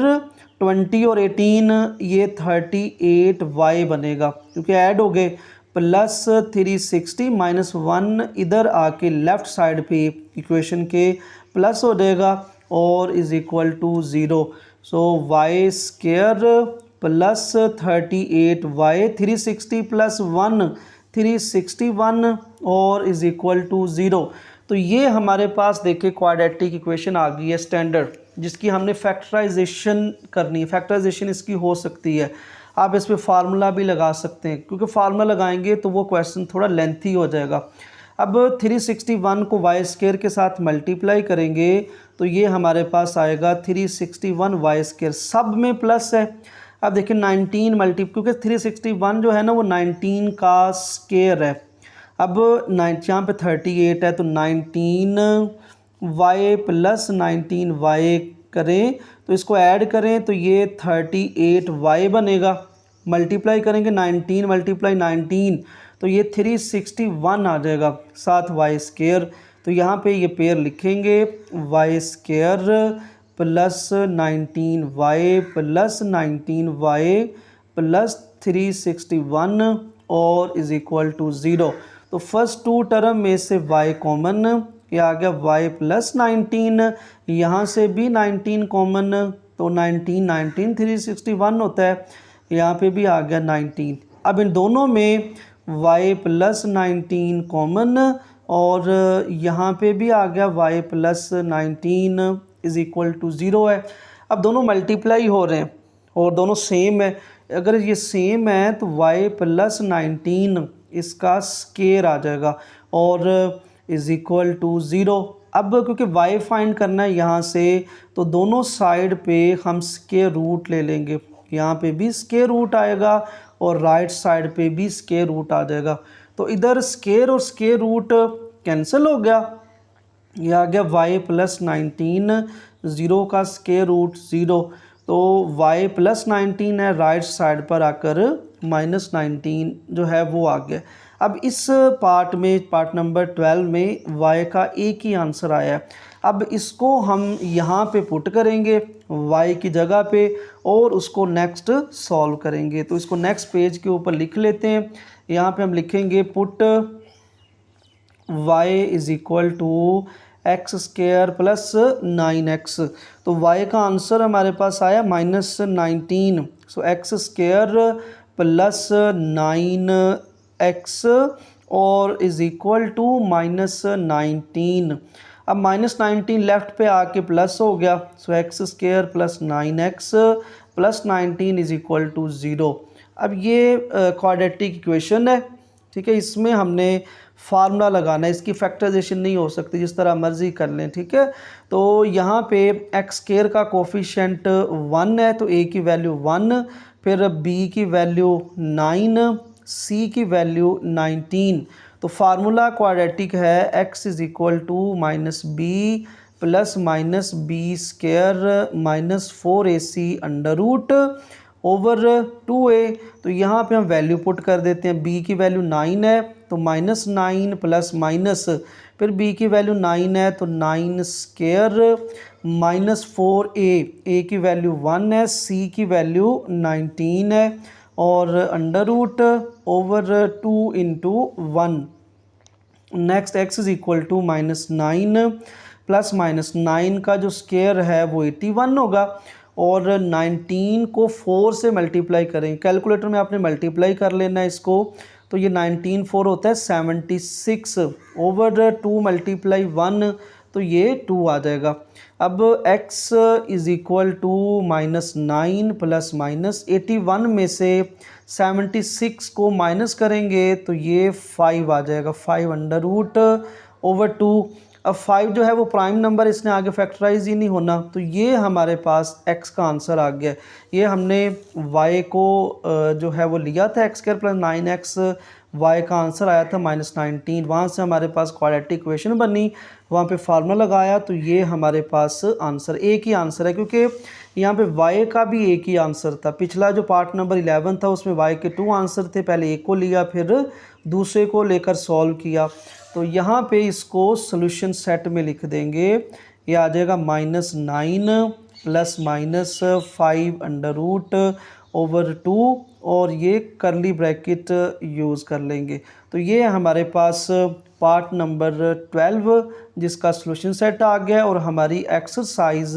20 और 18 ये 38y बनेगा क्योंकि ऐड हो गए, प्लस 360 -1 इधर आके लेफ़्ट साइड पे इक्वेशन के प्लस हो जाएगा और is equal to 0। So y square plus 38y 360 plus 1 361 और इज इक्वल टू 0। तो ये हमारे पास देखिए क्वाड्रेटिक इक्वेशन आ गई है स्टैंडर्ड, जिसकी हमने फैक्टराइजेशन करनी है। फैक्टराइजेशन इसकी हो सकती है, आप इस पर फार्मूला भी लगा सकते हैं, क्योंकि फार्मूला लगाएंगे तो वो क्वेश्चन थोड़ा लेंथी हो जाएगा। अब 361 को y स्क्वायर के साथ मल्टीप्लाई करेंगे तो ये हमारे पास आएगा 361 y स्क्वायर, सब में प्लस है। अब देखिए 19 क्योंकि 361 जो है ना वो 19 का स्क्वायर है। अब यहाँ पे 38 है तो 19y प्लस 19y करें तो इसको ऐड करें तो ये 38y बनेगा, मल्टीप्लाई करेंगे 19 मल्टीप्लाई 19 तो ये 361 आ जाएगा, साथ y स्क्वायर, तो यहाँ पे ये पेयर लिखेंगे y square plus 19y plus 19y plus 361 और इज इक्वल टू 0। तो फर्स्ट टू टर्म में से y कॉमन, ये आ गया y प्लस 19, यहाँ से भी 19 कॉमन तो 19 361 होता है, यहाँ पे भी आ गया 19। अब इन दोनों में y प्लस 19 कॉमन और यहाँ पे भी आ गया y plus 19 is equal to 0 है। अब दोनों मल्टीप्लाई हो रहे हैं और दोनों सेम है, अगर ये सेम है तो y प्लस 19 इसका स्क्वायर आ जाएगा और इज इक्वल टू 0। अब क्योंकि y फाइंड करना है यहाँ से तो दोनों साइड पे हम स्क्वायर रूट ले लेंगे, यहाँ पे भी स्क्वायर रूट आएगा और राइट साइड पे भी स्क्वायर रूट आ जाएगा, तो इधर स्क्वायर और स्क्वायर रूट कैंसिल हो गया, ये आ गया y प्लस 19, 0 का स्क्वायर रूट 0, तो y प्लस 19 है, राइट साइड पर आकर -19 जो है वो आ गया। अब इस पार्ट में, पार्ट नंबर 12 में y का एक ही आंसर आया है। अब इसको हम यहाँ पे पुट करेंगे y की जगह पे और उसको नेक्स्ट सॉल्व करेंगे, तो इसको नेक्स्ट पेज के ऊपर लिख लेते हैं। यहाँ पे हम लिखेंगे put y is equal to x square plus 9x। तो y का आंसर हमारे पास आया -19। सो एक्स स्क्वायर प्लस 9x और इज़ इक्वल टू -19। अब -19 लेफ़्ट पे आके प्लस हो गया। So x square plus 9x plus 19 is equal to 0। अब ये क्वाड्रेटिक इक्वेशन है, ठीक है। इसमें हमने फार्मूला लगाना है, इसकी फैक्टराइजेशन नहीं हो सकती, जिस तरह मर्जी कर लें, ठीक है। तो यहाँ पे एक्स स्क्वायर का कोफिशिएंट 1 है तो a की वैल्यू 1, फिर b की वैल्यू 9, c की वैल्यू 19। तो फार्मूला क्वाड्रेटिक है x is equal to minus b plus minus b square minus 4ac under root over 2a। तो यहाँ पे हम वैल्यू पुट कर देते हैं। b की वैल्यू 9 है तो -9 प्लस माइनस, फिर b की वैल्यू 9 है तो 9 स्क्वायर माइनस 4a की वैल्यू 1 है, c की वैल्यू 19 है और under root over 2 into 1। Next x is equal to -9 plus -9 का जो स्क्वायर है वो 81 होगा और 19 को 4 से मल्टीप्लाई करें। कैलकुलेटर में आपने मल्टीप्लाई कर लेना है इसको, तो ये 19 4 होता है 76 ओवर 2 मल्टीप्लाई 1 तो ये 2 आ जाएगा। अब x is equal to -9 plus minus 81 में से 76 को माइनस करेंगे तो ये 5 आ जाएगा, 5 अंडर रूट ओवर 2। अब 5 जो है वो प्राइम नंबर, इसने आगे फैक्टराइज ही नहीं होना, तो ये हमारे पास x का आंसर आ गया। ये हमने y को जो है वो लिया था x square plus 9x, y का आंसर आया था -19। वहाँ से हमारे पास क्वाड्रेटिक इक्वेशन बनी, वहाँ पे फार्मूला लगाया तो ये हमारे पास आंसर एक ही आंसर है, क्योंकि यहाँ पे y का भी एक ही आंसर था। पिछला जो पार्ट नंबर 11 था उसमें y के 2 आंसर थे, पहले एक को लिया फिर दूसरे को लेकर सॉल्व किया। तो यहाँ पे इसको सॉल्यूशन सेट में लिख देंगे, ये आ जाएगा -9 plus minus 5 under root over 2 और ये करली ब्रैकेट यूज़ कर लेंगे। तो ये हमारे पास पार्ट नंबर 12 जिसका सॉल्यूशन सेट आ गया और हमारी एक्सरसाइज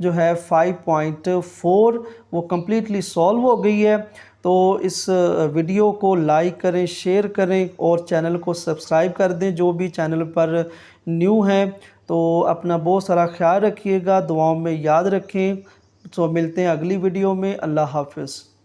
जो है 5.4 वो कम्प्लीटली सॉल्व हो गई है। तो इस वीडियो को लाइक करें, शेयर करें और चैनल को सब्सक्राइब कर दें जो भी चैनल पर न्यू हैं। तो अपना बहुत सारा ख्याल रखिएगा, दुआओं में याद रखें। तो मिलते हैं अगली वीडियो में। अल्लाह हाफ़िज़।